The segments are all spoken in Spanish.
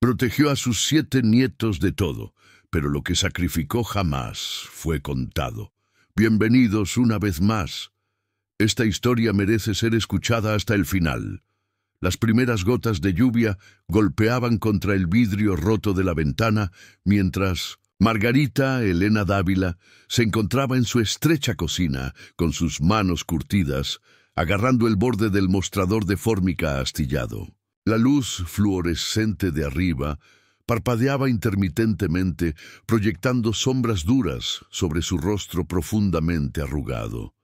Protegió a sus 7 nietos de todo, pero lo que sacrificó jamás fue contado. Bienvenidos una vez más. Esta historia merece ser escuchada hasta el final. Las primeras gotas de lluvia golpeaban contra el vidrio roto de la ventana, mientras Margarita Elena Dávila se encontraba en su estrecha cocina, con sus manos curtidas, agarrando el borde del mostrador de fórmica astillado. La luz fluorescente de arriba parpadeaba intermitentemente, proyectando sombras duras sobre su rostro profundamente arrugado.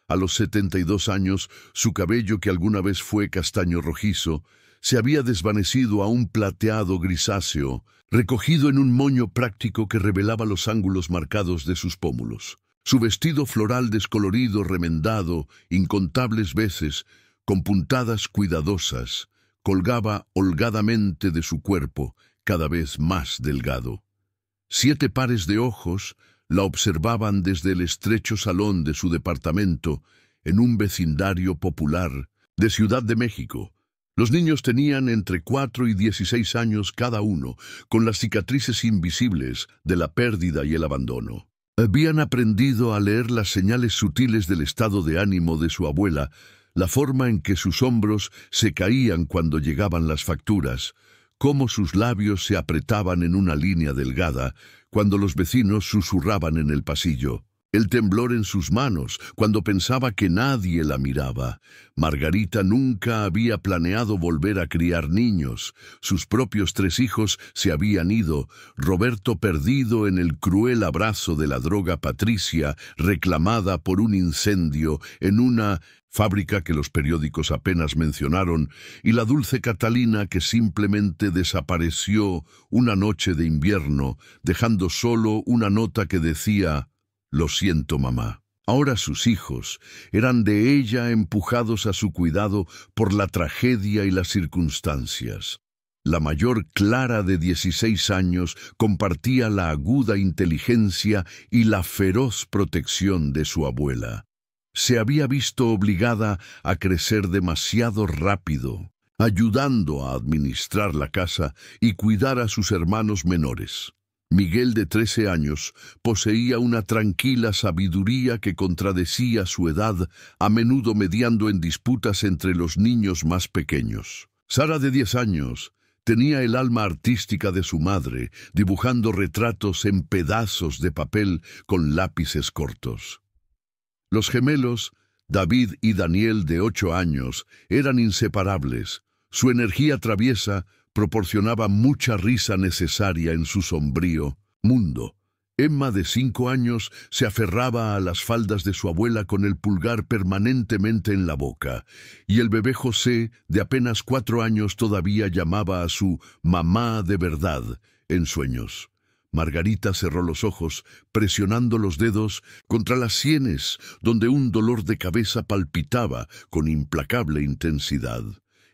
A los 72 años, su cabello, que alguna vez fue castaño rojizo, se había desvanecido a un plateado grisáceo, recogido en un moño práctico que revelaba los ángulos marcados de sus pómulos. Su vestido floral descolorido, remendado incontables veces, con puntadas cuidadosas, colgaba holgadamente de su cuerpo, cada vez más delgado. 7 pares de ojos la observaban desde el estrecho salón de su departamento en un vecindario popular de Ciudad de México. Los niños tenían entre 4 y 16 años cada uno, con las cicatrices invisibles de la pérdida y el abandono. Habían aprendido a leer las señales sutiles del estado de ánimo de su abuela, la forma en que sus hombros se caían cuando llegaban las facturas, cómo sus labios se apretaban en una línea delgada cuando los vecinos susurraban en el pasillo, el temblor en sus manos cuando pensaba que nadie la miraba. Margarita nunca había planeado volver a criar niños. Sus propios 3 hijos se habían ido, Roberto perdido en el cruel abrazo de la droga Patricia, reclamada por un incendio en una fábrica que los periódicos apenas mencionaron, y la dulce Catalina, que simplemente desapareció una noche de invierno, dejando solo una nota que decía: «Lo siento, mamá». Ahora sus hijos eran de ella, empujados a su cuidado por la tragedia y las circunstancias. La mayor, Clara, de 16 años, compartía la aguda inteligencia y la feroz protección de su abuela. Se había visto obligada a crecer demasiado rápido, ayudando a administrar la casa y cuidar a sus hermanos menores. Miguel, de 13 años, poseía una tranquila sabiduría que contradecía su edad, a menudo mediando en disputas entre los niños más pequeños. Sara, de 10 años, tenía el alma artística de su madre, dibujando retratos en pedazos de papel con lápices cortos. Los gemelos, David y Daniel, de 8 años, eran inseparables. Su energía traviesa proporcionaba mucha risa necesaria en su sombrío mundo. Emma, de 5 años, se aferraba a las faldas de su abuela con el pulgar permanentemente en la boca, y el bebé José, de apenas 4 años, todavía llamaba a su mamá de verdad en sueños. Margarita cerró los ojos, presionando los dedos contra las sienes, donde un dolor de cabeza palpitaba con implacable intensidad.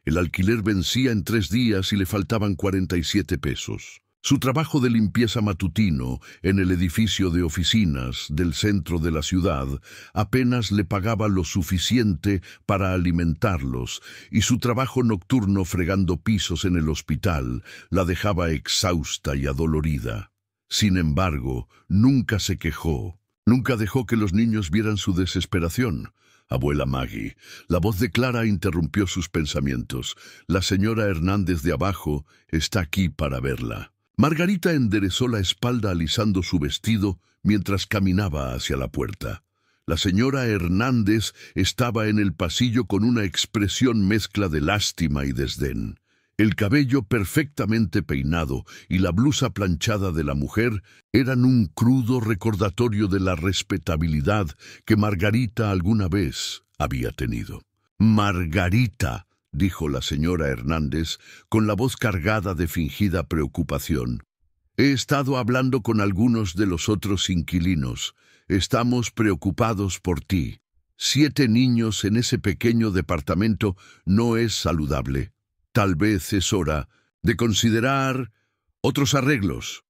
El alquiler vencía en 3 días y le faltaban 47 pesos. Su trabajo de limpieza matutino en el edificio de oficinas del centro de la ciudad apenas le pagaba lo suficiente para alimentarlos, y su trabajo nocturno fregando pisos en el hospital la dejaba exhausta y adolorida. Sin embargo, nunca se quejó, nunca dejó que los niños vieran su desesperación. «Abuela Maggie», la voz de Clara interrumpió sus pensamientos. «La señora Hernández de abajo está aquí para verla». Margarita enderezó la espalda alisando su vestido mientras caminaba hacia la puerta. La señora Hernández estaba en el pasillo con una expresión mezcla de lástima y desdén. El cabello perfectamente peinado y la blusa planchada de la mujer eran un crudo recordatorio de la respetabilidad que Margarita alguna vez había tenido. «Margarita», dijo la señora Hernández con la voz cargada de fingida preocupación. «He estado hablando con algunos de los otros inquilinos. Estamos preocupados por ti. 7 niños en ese pequeño departamento no es saludable. Tal vez es hora de considerar otros arreglos».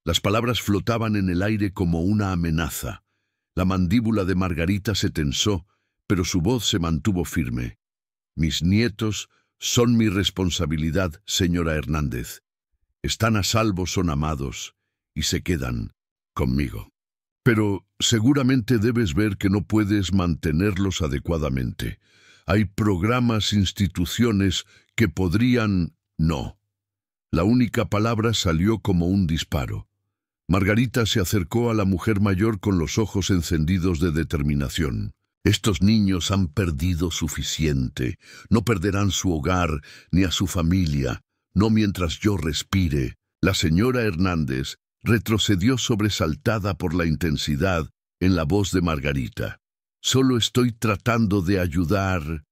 Las palabras flotaban en el aire como una amenaza. La mandíbula de Margarita se tensó, pero su voz se mantuvo firme. «Mis nietos son mi responsabilidad, señora Hernández. Están a salvo, son amados, y se quedan conmigo. Pero seguramente debes ver que no puedes mantenerlos adecuadamente. Hay programas, instituciones que podrían... No. La única palabra salió como un disparo. Margarita se acercó a la mujer mayor con los ojos encendidos de determinación. Estos niños han perdido suficiente. No perderán su hogar ni a su familia, no mientras yo respire. La señora Hernández retrocedió sobresaltada por la intensidad en la voz de Margarita. Solo estoy tratando de ayudar.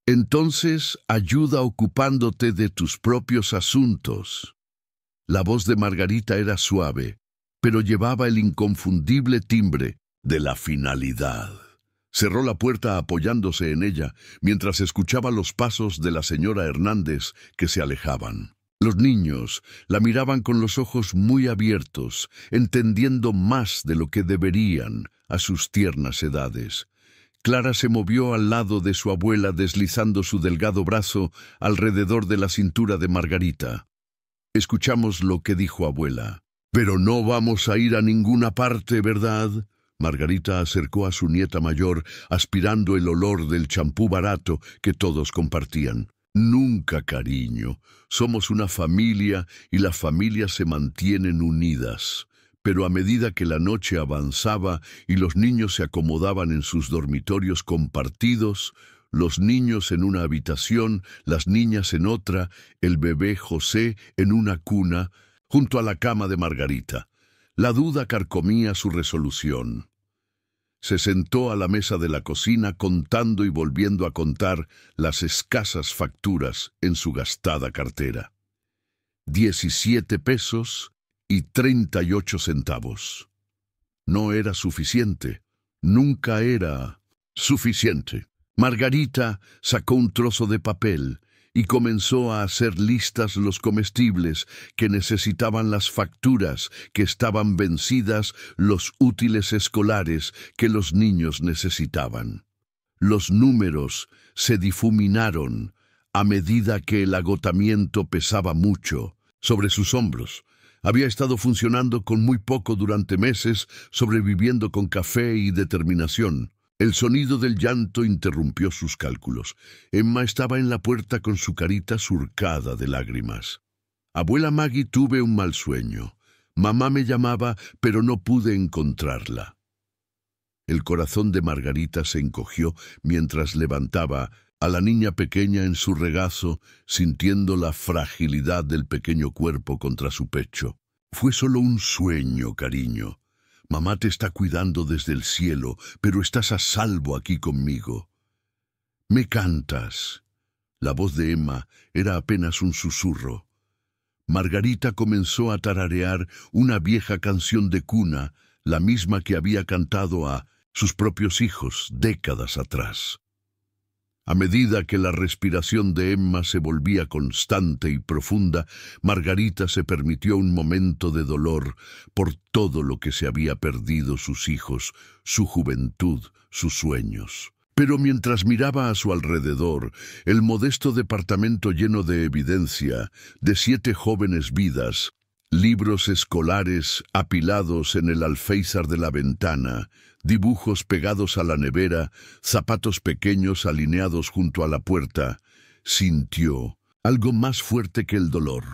Entonces, ayuda ocupándote de tus propios asuntos. La voz de Margarita era suave, pero llevaba el inconfundible timbre de la finalidad. Cerró la puerta apoyándose en ella, mientras escuchaba los pasos de la señora Hernández que se alejaban. Los niños la miraban con los ojos muy abiertos, entendiendo más de lo que deberían a sus tiernas edades. Clara se movió al lado de su abuela, deslizando su delgado brazo alrededor de la cintura de Margarita. Escuchamos lo que dijo abuela. «Pero no vamos a ir a ninguna parte, ¿verdad?». Margarita acercó a su nieta mayor, aspirando el olor del champú barato que todos compartían. «Nunca, cariño. Somos una familia y las familias se mantienen unidas». Pero a medida que la noche avanzaba y los niños se acomodaban en sus dormitorios compartidos, los niños en una habitación, las niñas en otra, el bebé José en una cuna, junto a la cama de Margarita, la duda carcomía su resolución. Se sentó a la mesa de la cocina contando y volviendo a contar las escasas facturas en su gastada cartera. 17 pesos y 38 centavos. No era suficiente. Nunca era suficiente. Margarita sacó un trozo de papel y comenzó a hacer listas los comestibles que necesitaban, las facturas que estaban vencidas, los útiles escolares que los niños necesitaban. Los números se difuminaron a medida que el agotamiento pesaba mucho sobre sus hombros. Había estado funcionando con muy poco durante meses, sobreviviendo con café y determinación. El sonido del llanto interrumpió sus cálculos. Emma estaba en la puerta con su carita surcada de lágrimas. «Abuela Maggie, tuve un mal sueño. Mamá me llamaba, pero no pude encontrarla». El corazón de Margarita se encogió mientras levantaba a la niña pequeña en su regazo, sintiendo la fragilidad del pequeño cuerpo contra su pecho. «Fue solo un sueño, cariño. Mamá te está cuidando desde el cielo, pero estás a salvo aquí conmigo. ¿Me cantas?». La voz de Emma era apenas un susurro. Margarita comenzó a tararear una vieja canción de cuna, la misma que había cantado a sus propios hijos décadas atrás. A medida que la respiración de Emma se volvía constante y profunda, Margarita se permitió un momento de dolor por todo lo que se había perdido, sus hijos, su juventud, sus sueños. Pero mientras miraba a su alrededor, el modesto departamento lleno de evidencia, de 7 jóvenes vidas, libros escolares apilados en el alféizar de la ventana, dibujos pegados a la nevera, zapatos pequeños alineados junto a la puerta, sintió algo más fuerte que el dolor.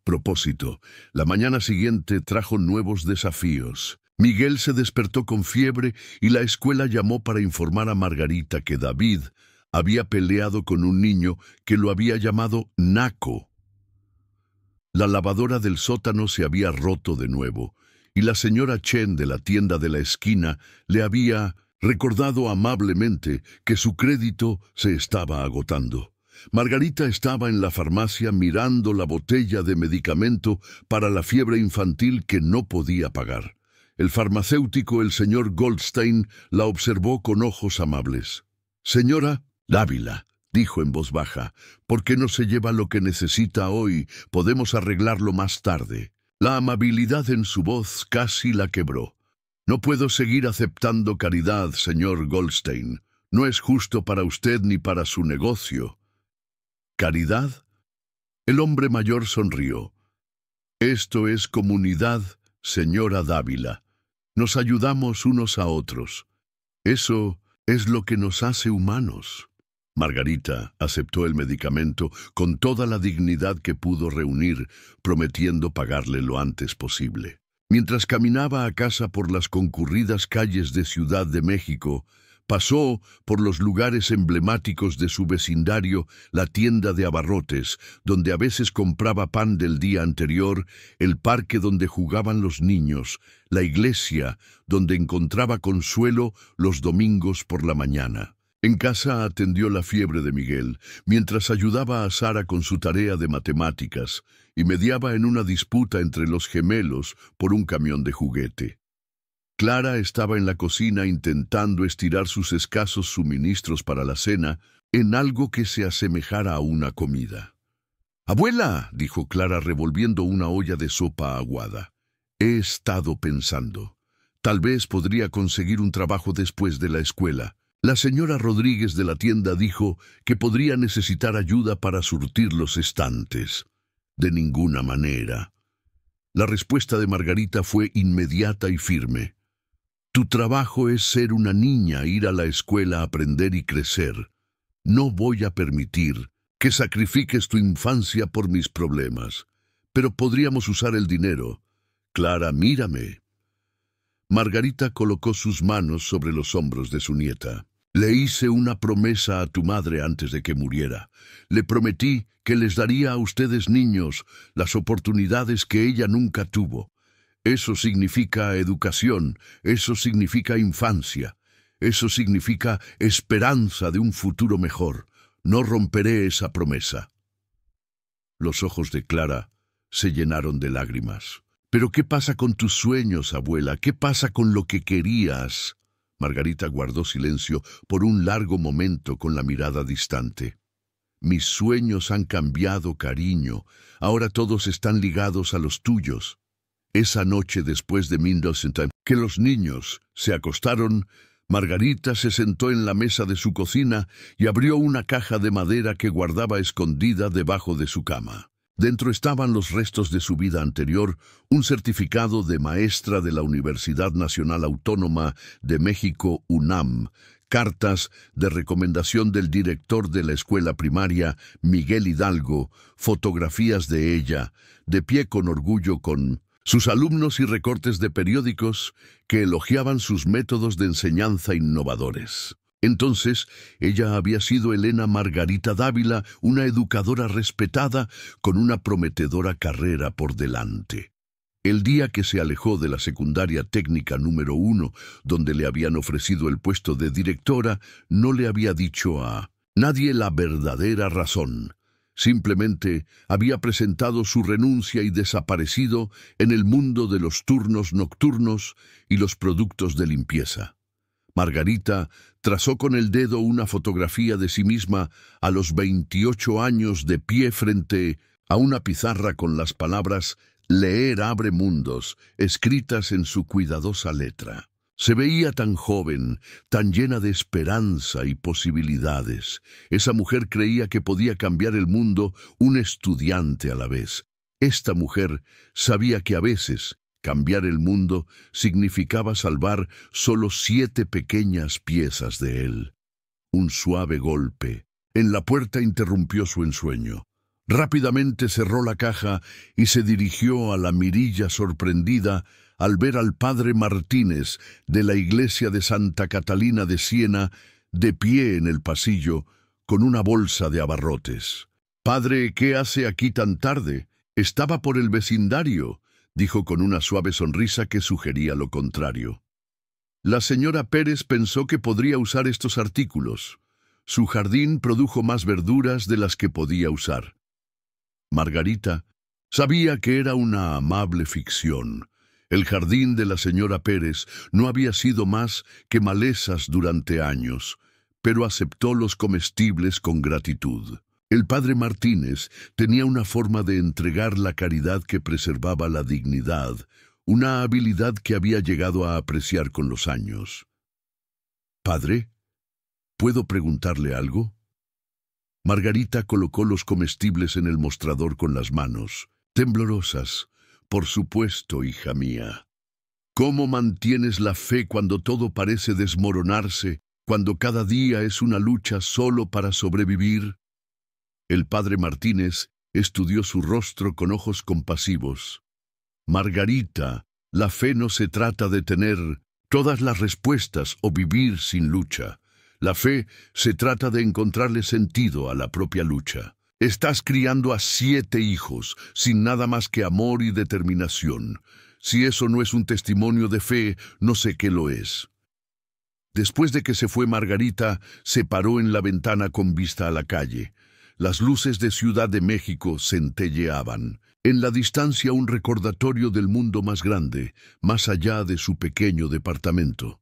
Propósito. La mañana siguiente trajo nuevos desafíos. Miguel se despertó con fiebre y la escuela llamó para informar a Margarita que David había peleado con un niño que lo había llamado Naco. La lavadora del sótano se había roto de nuevo, y la señora Chen de la tienda de la esquina le había recordado amablemente que su crédito se estaba agotando. Margarita estaba en la farmacia mirando la botella de medicamento para la fiebre infantil que no podía pagar. El farmacéutico, el señor Goldstein, la observó con ojos amables. «Señora Dávila», dijo en voz baja, «¿por qué no se lleva lo que necesita hoy? Podemos arreglarlo más tarde». La amabilidad en su voz casi la quebró. «No puedo seguir aceptando caridad, señor Goldstein. No es justo para usted ni para su negocio». «¿Caridad?». El hombre mayor sonrió. Esto es comunidad, señora Dávila. Nos ayudamos unos a otros. Eso es lo que nos hace humanos. Margarita aceptó el medicamento con toda la dignidad que pudo reunir, prometiendo pagarle lo antes posible. Mientras caminaba a casa por las concurridas calles de Ciudad de México, pasó por los lugares emblemáticos de su vecindario, la tienda de abarrotes, donde a veces compraba pan del día anterior, el parque donde jugaban los niños, la iglesia, donde encontraba consuelo los domingos por la mañana. En casa atendió la fiebre de Miguel, mientras ayudaba a Sara con su tarea de matemáticas y mediaba en una disputa entre los gemelos por un camión de juguete. Clara estaba en la cocina intentando estirar sus escasos suministros para la cena en algo que se asemejara a una comida. «Abuela», dijo Clara revolviendo una olla de sopa aguada, «he estado pensando. Tal vez podría conseguir un trabajo después de la escuela. La señora Rodríguez de la tienda dijo que podría necesitar ayuda para surtir los estantes». «De ninguna manera». La respuesta de Margarita fue inmediata y firme. «Tu trabajo es ser una niña, ir a la escuela, aprender y crecer. No voy a permitir que sacrifiques tu infancia por mis problemas. Pero podríamos usar el dinero. Clara, mírame». Margarita colocó sus manos sobre los hombros de su nieta. «Le hice una promesa a tu madre antes de que muriera. Le prometí que les daría a ustedes niños las oportunidades que ella nunca tuvo. Eso significa educación, eso significa infancia, eso significa esperanza de un futuro mejor. No romperé esa promesa». Los ojos de Clara se llenaron de lágrimas. «¿Pero qué pasa con tus sueños, abuela? ¿Qué pasa con lo que querías?» Margarita guardó silencio por un largo momento con la mirada distante. «Mis sueños han cambiado, cariño. Ahora todos están ligados a los tuyos». Esa noche después de 1900, que los niños se acostaron, Margarita se sentó en la mesa de su cocina y abrió una caja de madera que guardaba escondida debajo de su cama. Dentro estaban los restos de su vida anterior, un certificado de maestra de la Universidad Nacional Autónoma de México, UNAM, cartas de recomendación del director de la escuela primaria, Miguel Hidalgo, fotografías de ella, de pie con orgullo con sus alumnos y recortes de periódicos que elogiaban sus métodos de enseñanza innovadores. Entonces, ella había sido Elena Margarita Dávila, una educadora respetada con una prometedora carrera por delante. El día que se alejó de la secundaria técnica número 1, donde le habían ofrecido el puesto de directora, no le había dicho a nadie la verdadera razón. Simplemente había presentado su renuncia y desaparecido en el mundo de los turnos nocturnos y los productos de limpieza. Margarita trazó con el dedo una fotografía de sí misma a los 28 años de pie frente a una pizarra con las palabras «Leer abre mundos», escritas en su cuidadosa letra. Se veía tan joven, tan llena de esperanza y posibilidades. Esa mujer creía que podía cambiar el mundo, un estudiante a la vez. Esta mujer sabía que a veces cambiar el mundo significaba salvar solo 7 pequeñas piezas de él. Un suave golpe en la puerta interrumpió su ensueño. Rápidamente cerró la caja y se dirigió a la mirilla sorprendida al ver al padre Martínez de la iglesia de Santa Catalina de Siena de pie en el pasillo con una bolsa de abarrotes. «Padre, ¿qué hace aquí tan tarde? Estaba por el vecindario», dijo con una suave sonrisa que sugería lo contrario. La señora Pérez pensó que podría usar estos artículos. Su jardín produjo más verduras de las que podía usar. Margarita sabía que era una amable ficción. El jardín de la señora Pérez no había sido más que malezas durante años, pero aceptó los comestibles con gratitud. El padre Martínez tenía una forma de entregar la caridad que preservaba la dignidad, una habilidad que había llegado a apreciar con los años. «Padre, ¿puedo preguntarle algo?» Margarita colocó los comestibles en el mostrador con las manos, temblorosas, Por supuesto, hija mía. ¿Cómo mantienes la fe cuando todo parece desmoronarse, cuando cada día es una lucha solo para sobrevivir? El padre Martínez estudió su rostro con ojos compasivos. Margarita, la fe no se trata de tener todas las respuestas o vivir sin lucha. La fe se trata de encontrarle sentido a la propia lucha. Estás criando a 7 hijos, sin nada más que amor y determinación. Si eso no es un testimonio de fe, no sé qué lo es. Después de que se fue Margarita, se paró en la ventana con vista a la calle. Las luces de Ciudad de México centelleaban. En la distancia un recordatorio del mundo más grande, más allá de su pequeño departamento.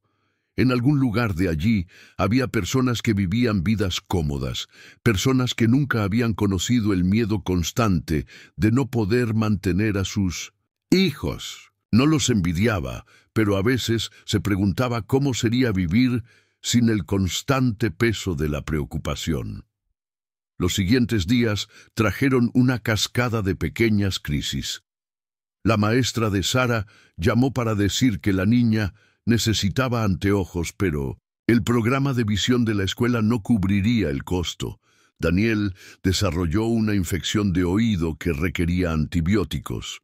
En algún lugar de allí había personas que vivían vidas cómodas, personas que nunca habían conocido el miedo constante de no poder mantener a sus hijos. No los envidiaba, pero a veces se preguntaba cómo sería vivir sin el constante peso de la preocupación. Los siguientes días trajeron una cascada de pequeñas crisis. La maestra de Sara llamó para decir que la niña necesitaba anteojos, pero el programa de visión de la escuela no cubriría el costo. Daniel desarrolló una infección de oído que requería antibióticos.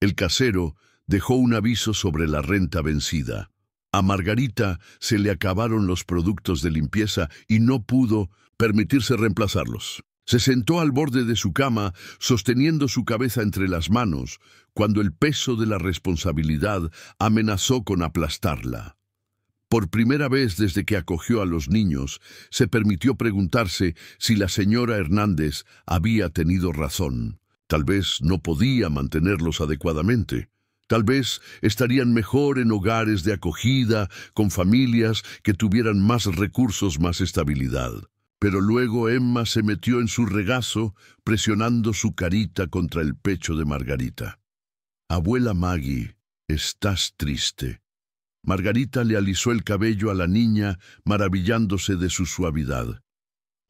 El casero dejó un aviso sobre la renta vencida. A Margarita se le acabaron los productos de limpieza y no pudo permitirse reemplazarlos. Se sentó al borde de su cama, sosteniendo su cabeza entre las manos, cuando el peso de la responsabilidad amenazó con aplastarla. Por primera vez desde que acogió a los niños, se permitió preguntarse si la señora Hernández había tenido razón. Tal vez no podía mantenerlos adecuadamente. Tal vez estarían mejor en hogares de acogida, con familias que tuvieran más recursos, más estabilidad. Pero luego Emma se metió en su regazo, presionando su carita contra el pecho de Margarita. «Abuela Maggie, estás triste». Margarita le alisó el cabello a la niña, maravillándose de su suavidad.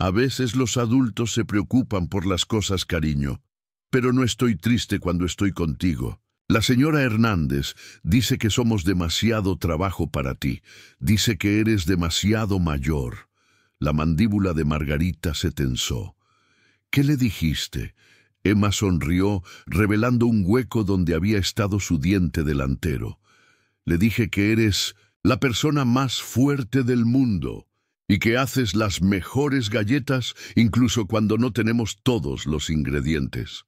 «A veces los adultos se preocupan por las cosas, cariño, pero no estoy triste cuando estoy contigo. La señora Hernández dice que somos demasiado trabajo para ti, dice que eres demasiado mayor». La mandíbula de Margarita se tensó. «¿Qué le dijiste?» Emma sonrió, revelando un hueco donde había estado su diente delantero. «Le dije que eres la persona más fuerte del mundo y que haces las mejores galletas incluso cuando no tenemos todos los ingredientes».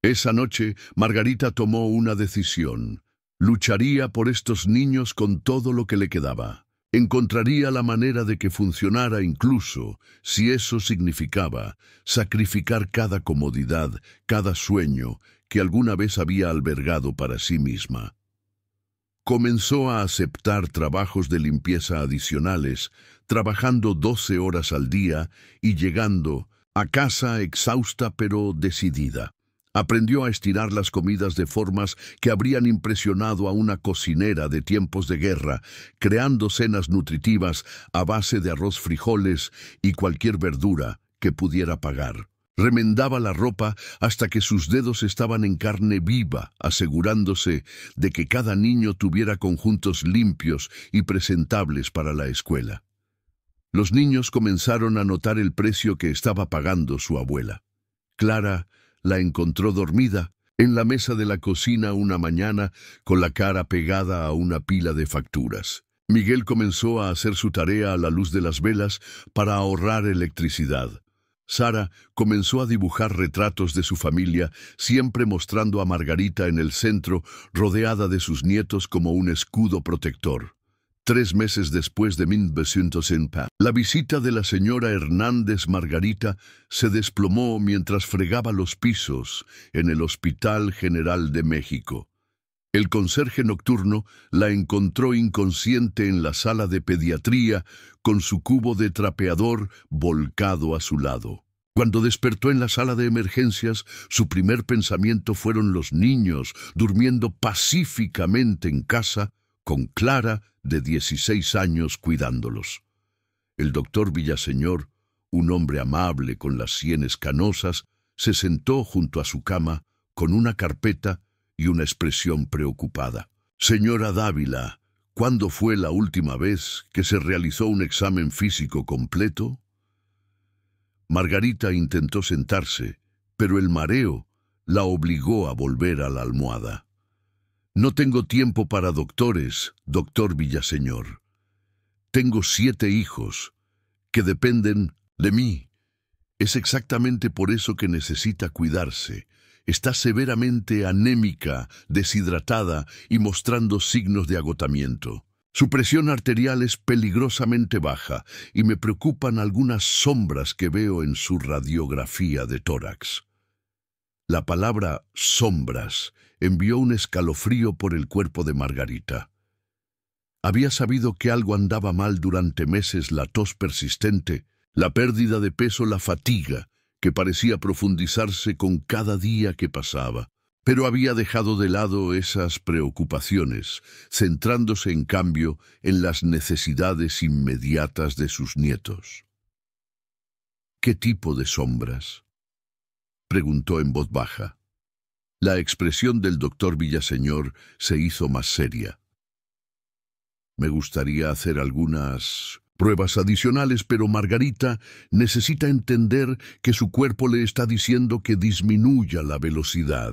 Esa noche, Margarita tomó una decisión. Lucharía por estos niños con todo lo que le quedaba. Encontraría la manera de que funcionara incluso si eso significaba sacrificar cada comodidad, cada sueño que alguna vez había albergado para sí misma. Comenzó a aceptar trabajos de limpieza adicionales, trabajando 12 horas al día y llegando a casa exhausta pero decidida. Aprendió a estirar las comidas de formas que habrían impresionado a una cocinera de tiempos de guerra, creando cenas nutritivas a base de arroz, frijoles y cualquier verdura que pudiera pagar. Remendaba la ropa hasta que sus dedos estaban en carne viva, asegurándose de que cada niño tuviera conjuntos limpios y presentables para la escuela. Los niños comenzaron a notar el precio que estaba pagando su abuela. Clara la encontró dormida en la mesa de la cocina una mañana con la cara pegada a una pila de facturas. Miguel comenzó a hacer su tarea a la luz de las velas para ahorrar electricidad. Sara comenzó a dibujar retratos de su familia, siempre mostrando a Margarita en el centro, rodeada de sus nietos como un escudo protector. 3 meses después de 1905, la visita de la señora Hernández Margarita se desplomó mientras fregaba los pisos en el Hospital General de México. El conserje nocturno la encontró inconsciente en la sala de pediatría con su cubo de trapeador volcado a su lado. Cuando despertó en la sala de emergencias, su primer pensamiento fueron los niños durmiendo pacíficamente en casa, con Clara, de 16 años, cuidándolos. El doctor Villaseñor, un hombre amable con las sienes canosas, se sentó junto a su cama con una carpeta y una expresión preocupada. Señora Dávila, ¿cuándo fue la última vez que se realizó un examen físico completo? Margarita intentó sentarse, pero el mareo la obligó a volver a la almohada. No tengo tiempo para doctores, doctor Villaseñor. Tengo 7 hijos que dependen de mí. Es exactamente por eso que necesita cuidarse. Está severamente anémica, deshidratada y mostrando signos de agotamiento. Su presión arterial es peligrosamente baja y me preocupan algunas sombras que veo en su radiografía de tórax. La palabra sombras envió un escalofrío por el cuerpo de Margarita. Había sabido que algo andaba mal durante meses: la tos persistente, la pérdida de peso, la fatiga, que parecía profundizarse con cada día que pasaba. Pero había dejado de lado esas preocupaciones, centrándose en cambio en las necesidades inmediatas de sus nietos. ¿Qué tipo de sombras?, preguntó en voz baja. La expresión del doctor Villaseñor se hizo más seria. Me gustaría hacer algunas pruebas adicionales, pero Margarita necesita entender que su cuerpo le está diciendo que disminuya la velocidad.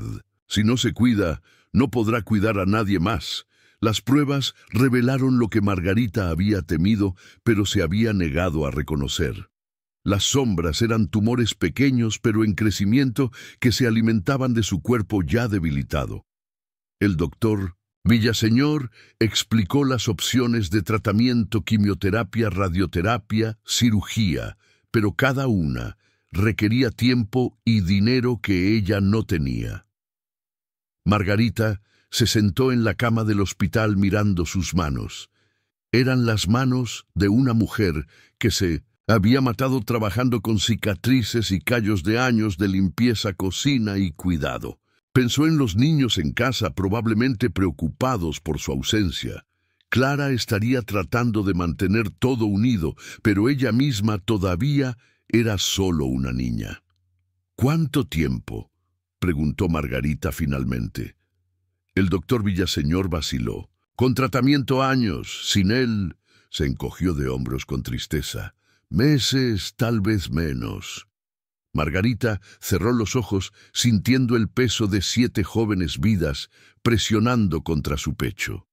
Si no se cuida, no podrá cuidar a nadie más. Las pruebas revelaron lo que Margarita había temido, pero se había negado a reconocer. Las sombras eran tumores pequeños pero en crecimiento que se alimentaban de su cuerpo ya debilitado. El doctor Villaseñor explicó las opciones de tratamiento: quimioterapia, radioterapia, cirugía, pero cada una requería tiempo y dinero que ella no tenía. Margarita se sentó en la cama del hospital mirando sus manos. Eran las manos de una mujer que se había matado trabajando con cicatrices y callos de años de limpieza, cocina y cuidado. Pensó en los niños en casa, probablemente preocupados por su ausencia. Clara estaría tratando de mantener todo unido, pero ella misma todavía era solo una niña. ¿Cuánto tiempo?, preguntó Margarita finalmente. El doctor Villaseñor vaciló. Con tratamiento años, sin él. Se encogió de hombros con tristeza. Meses, tal vez menos. Margarita cerró los ojos, sintiendo el peso de 7 jóvenes vidas presionando contra su pecho.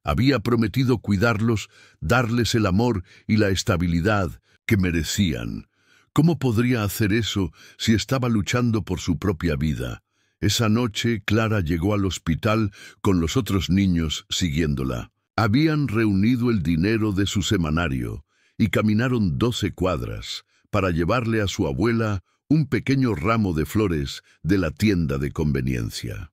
Había prometido cuidarlos, darles el amor y la estabilidad que merecían. ¿Cómo podría hacer eso si estaba luchando por su propia vida? Esa noche Clara llegó al hospital con los otros niños siguiéndola. Habían reunido el dinero de su semanario y caminaron 12 cuadras para llevarle a su abuela un pequeño ramo de flores de la tienda de conveniencia.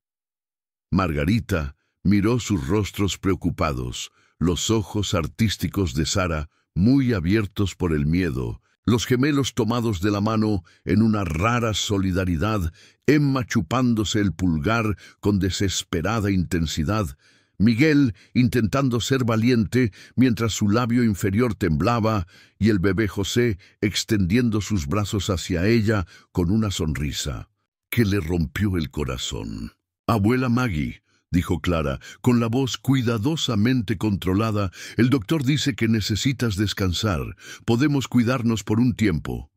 Margarita miró sus rostros preocupados, los ojos artísticos de Sara muy abiertos por el miedo, los gemelos tomados de la mano en una rara solidaridad, Emma chupándose el pulgar con desesperada intensidad, Miguel intentando ser valiente mientras su labio inferior temblaba, y el bebé José extendiendo sus brazos hacia ella con una sonrisa que le rompió el corazón. «Abuela Maggie», dijo Clara, con la voz cuidadosamente controlada, «el doctor dice que necesitas descansar. Podemos cuidarnos por un tiempo».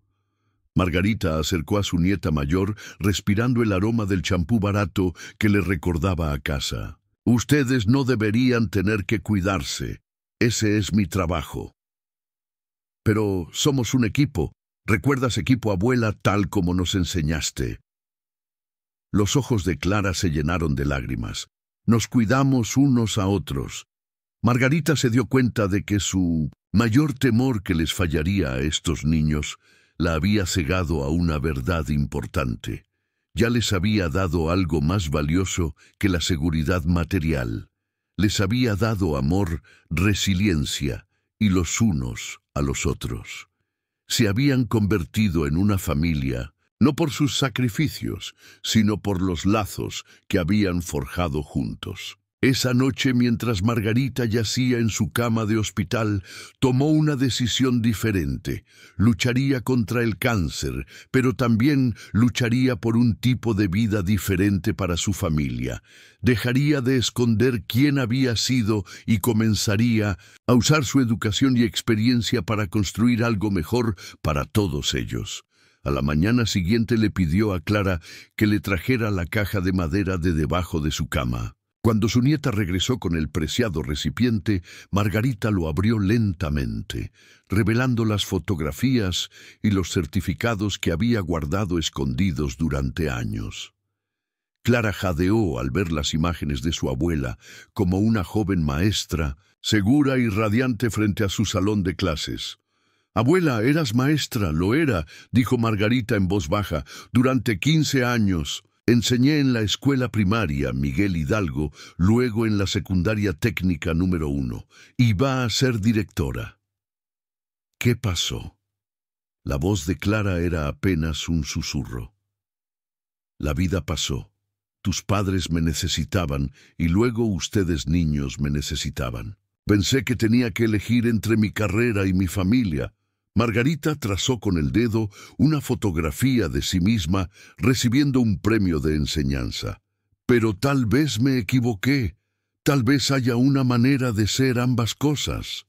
Margarita acercó a su nieta mayor, respirando el aroma del champú barato que le recordaba a casa. «Ustedes no deberían tener que cuidarse. Ese es mi trabajo». «Pero somos un equipo. ¿Recuerdas, equipo, abuela, tal como nos enseñaste?» Los ojos de Clara se llenaron de lágrimas. «Nos cuidamos unos a otros». Margarita se dio cuenta de que su mayor temor que les fallaría a estos niños la había cegado a una verdad importante. Ya les había dado algo más valioso que la seguridad material. Les había dado amor, resiliencia y los unos a los otros. Se habían convertido en una familia, no por sus sacrificios, sino por los lazos que habían forjado juntos. Esa noche, mientras Margarita yacía en su cama de hospital, tomó una decisión diferente. Lucharía contra el cáncer, pero también lucharía por un tipo de vida diferente para su familia. Dejaría de esconder quién había sido y comenzaría a usar su educación y experiencia para construir algo mejor para todos ellos. A la mañana siguiente le pidió a Clara que le trajera la caja de madera de debajo de su cama. Cuando su nieta regresó con el preciado recipiente, Margarita lo abrió lentamente, revelando las fotografías y los certificados que había guardado escondidos durante años. Clara jadeó al ver las imágenes de su abuela como una joven maestra, segura y radiante frente a su salón de clases. «Abuela, eras maestra, lo era», dijo Margarita en voz baja, «durante 15 años». Enseñé en la escuela primaria Miguel Hidalgo, luego en la secundaria técnica número 1. Y va a ser directora. ¿Qué pasó? La voz de Clara era apenas un susurro. La vida pasó. Tus padres me necesitaban y luego ustedes niños me necesitaban. Pensé que tenía que elegir entre mi carrera y mi familia. Margarita trazó con el dedo una fotografía de sí misma recibiendo un premio de enseñanza. Pero tal vez me equivoqué. Tal vez haya una manera de ser ambas cosas.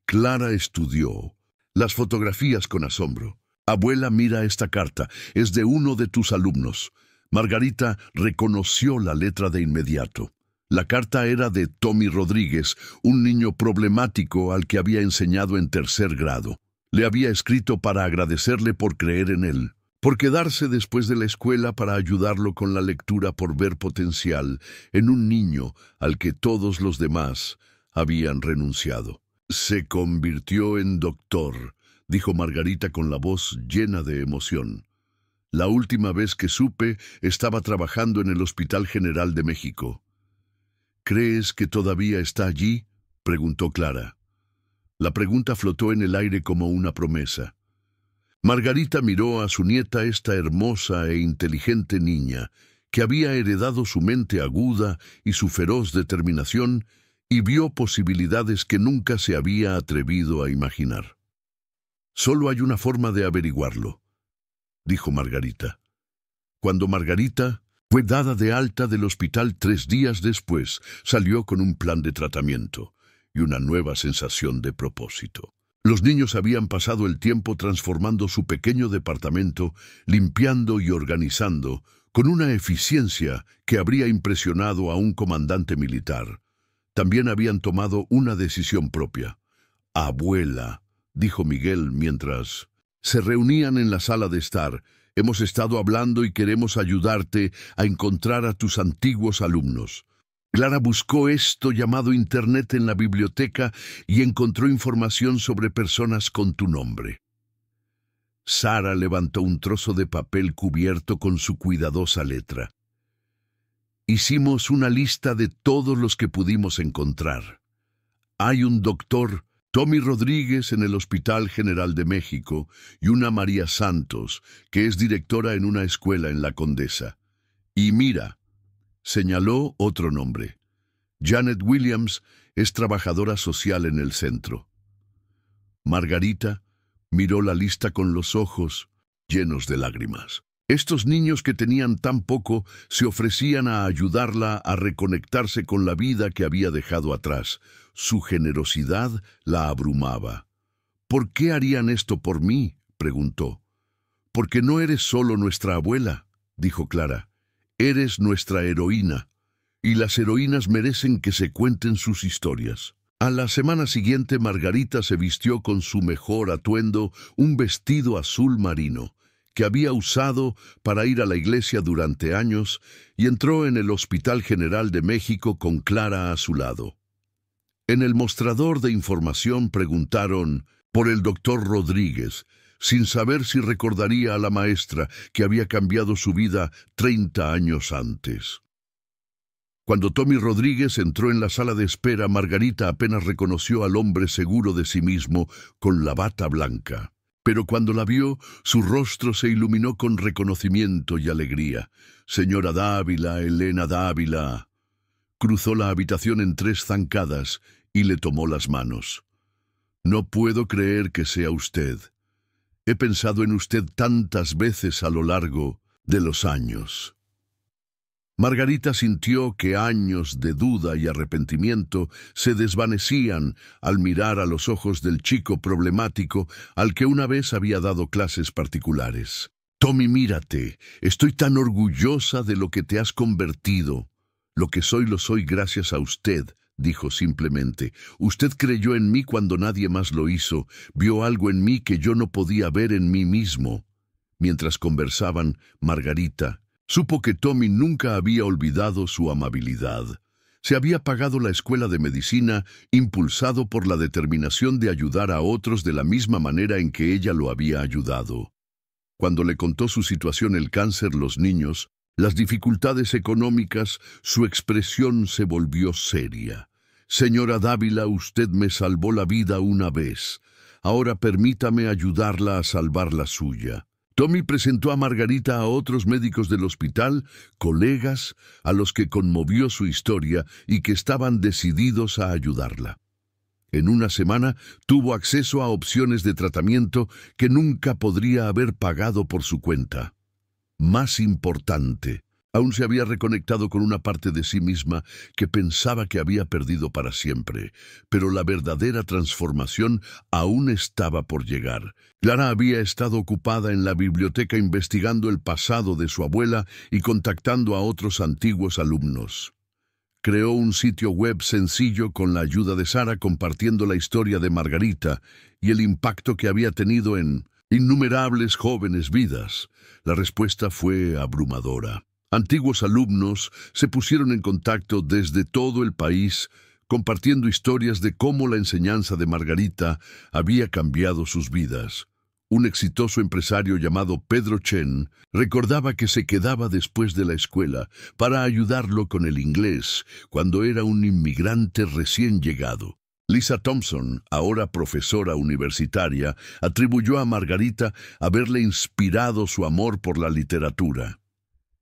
Clara estudió las fotografías con asombro. Abuela, mira esta carta. Es de uno de tus alumnos. Margarita reconoció la letra de inmediato. La carta era de Tommy Rodríguez, un niño problemático al que había enseñado en 3er grado. Le había escrito para agradecerle por creer en él, por quedarse después de la escuela para ayudarlo con la lectura, por ver potencial en un niño al que todos los demás habían renunciado. Se convirtió en doctor, dijo Margarita con la voz llena de emoción. La última vez que supe, estaba trabajando en el Hospital General de México. ¿Crees que todavía está allí?, preguntó Clara. La pregunta flotó en el aire como una promesa. Margarita miró a su nieta, esta hermosa e inteligente niña, que había heredado su mente aguda y su feroz determinación, y vio posibilidades que nunca se había atrevido a imaginar. «Solo hay una forma de averiguarlo», dijo Margarita. Cuando Margarita fue dada de alta del hospital 3 días después, salió con un plan de tratamiento y una nueva sensación de propósito. Los niños habían pasado el tiempo transformando su pequeño departamento, limpiando y organizando, con una eficiencia que habría impresionado a un comandante militar. También habían tomado una decisión propia. «Abuela», dijo Miguel mientras se reunían en la sala de estar, «hemos estado hablando y queremos ayudarte a encontrar a tus antiguos alumnos». Clara buscó esto llamado Internet en la biblioteca y encontró información sobre personas con tu nombre. Sara levantó un trozo de papel cubierto con su cuidadosa letra. Hicimos una lista de todos los que pudimos encontrar. Hay un doctor, Tommy Rodríguez, en el Hospital General de México, y una María Santos, que es directora en una escuela en La Condesa. Y mira, señaló otro nombre. Janet Williams es trabajadora social en el centro. Margarita miró la lista con los ojos llenos de lágrimas. Estos niños que tenían tan poco se ofrecían a ayudarla a reconectarse con la vida que había dejado atrás. Su generosidad la abrumaba. «¿Por qué harían esto por mí?», preguntó. «Porque no eres solo nuestra abuela», dijo Clara. «Eres nuestra heroína, y las heroínas merecen que se cuenten sus historias». A la semana siguiente, Margarita se vistió con su mejor atuendo, un vestido azul marino, que había usado para ir a la iglesia durante años, y entró en el Hospital General de México con Clara a su lado. En el mostrador de información preguntaron por el doctor Rodríguez, sin saber si recordaría a la maestra que había cambiado su vida 30 años antes. Cuando Tommy Rodríguez entró en la sala de espera, Margarita apenas reconoció al hombre seguro de sí mismo con la bata blanca. Pero cuando la vio, su rostro se iluminó con reconocimiento y alegría. «Señora Dávila, Elena Dávila». cruzó la habitación en 3 zancadas y le tomó las manos. «No puedo creer que sea usted. He pensado en usted tantas veces a lo largo de los años». Margarita sintió que años de duda y arrepentimiento se desvanecían al mirar a los ojos del chico problemático al que una vez había dado clases particulares. «Tommy, mírate, estoy tan orgullosa de lo que te has convertido. Lo que soy lo soy gracias a usted», dijo simplemente. «Usted creyó en mí cuando nadie más lo hizo, vio algo en mí que yo no podía ver en mí mismo». Mientras conversaban, Margarita supo que Tommy nunca había olvidado su amabilidad. Se había pagado la escuela de medicina impulsado por la determinación de ayudar a otros de la misma manera en que ella lo había ayudado. Cuando le contó su situación, el cáncer, los niños, las dificultades económicas, su expresión se volvió seria. «Señora Dávila, usted me salvó la vida una vez. Ahora permítame ayudarla a salvar la suya». Tommy presentó a Margarita a otros médicos del hospital, colegas, a los que conmovió su historia y que estaban decididos a ayudarla. En una semana tuvo acceso a opciones de tratamiento que nunca podría haber pagado por su cuenta. Más importante, aún se había reconectado con una parte de sí misma que pensaba que había perdido para siempre, pero la verdadera transformación aún estaba por llegar. Clara había estado ocupada en la biblioteca investigando el pasado de su abuela y contactando a otros antiguos alumnos. Creó un sitio web sencillo con la ayuda de Sara, compartiendo la historia de Margarita y el impacto que había tenido en innumerables jóvenes vidas. La respuesta fue abrumadora. Antiguos alumnos se pusieron en contacto desde todo el país, compartiendo historias de cómo la enseñanza de Margarita había cambiado sus vidas. Un exitoso empresario llamado Pedro Chen recordaba que se quedaba después de la escuela para ayudarlo con el inglés cuando era un inmigrante recién llegado. Lisa Thompson, ahora profesora universitaria, atribuyó a Margarita haberle inspirado su amor por la literatura.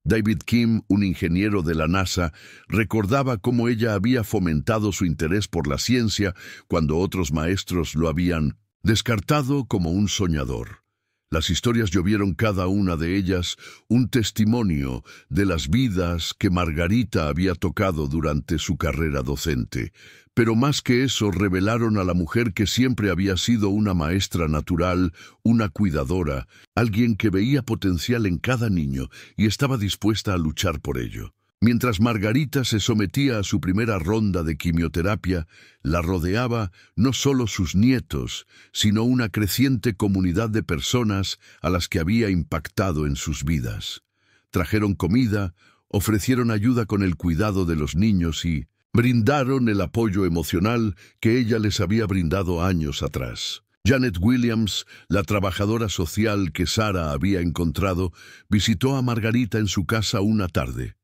David Kim, un ingeniero de la NASA, recordaba cómo ella había fomentado su interés por la ciencia cuando otros maestros lo habían descartado como un soñador. Las historias llovieron, cada una de ellas un testimonio de las vidas que Margarita había tocado durante su carrera docente. Pero más que eso, revelaron a la mujer que siempre había sido una maestra natural, una cuidadora, alguien que veía potencial en cada niño y estaba dispuesta a luchar por ello. Mientras Margarita se sometía a su primera ronda de quimioterapia, la rodeaba no solo sus nietos, sino una creciente comunidad de personas a las que había impactado en sus vidas. Trajeron comida, ofrecieron ayuda con el cuidado de los niños y brindaron el apoyo emocional que ella les había brindado años atrás. Janet Williams, la trabajadora social que Sara había encontrado, visitó a Margarita en su casa una tarde.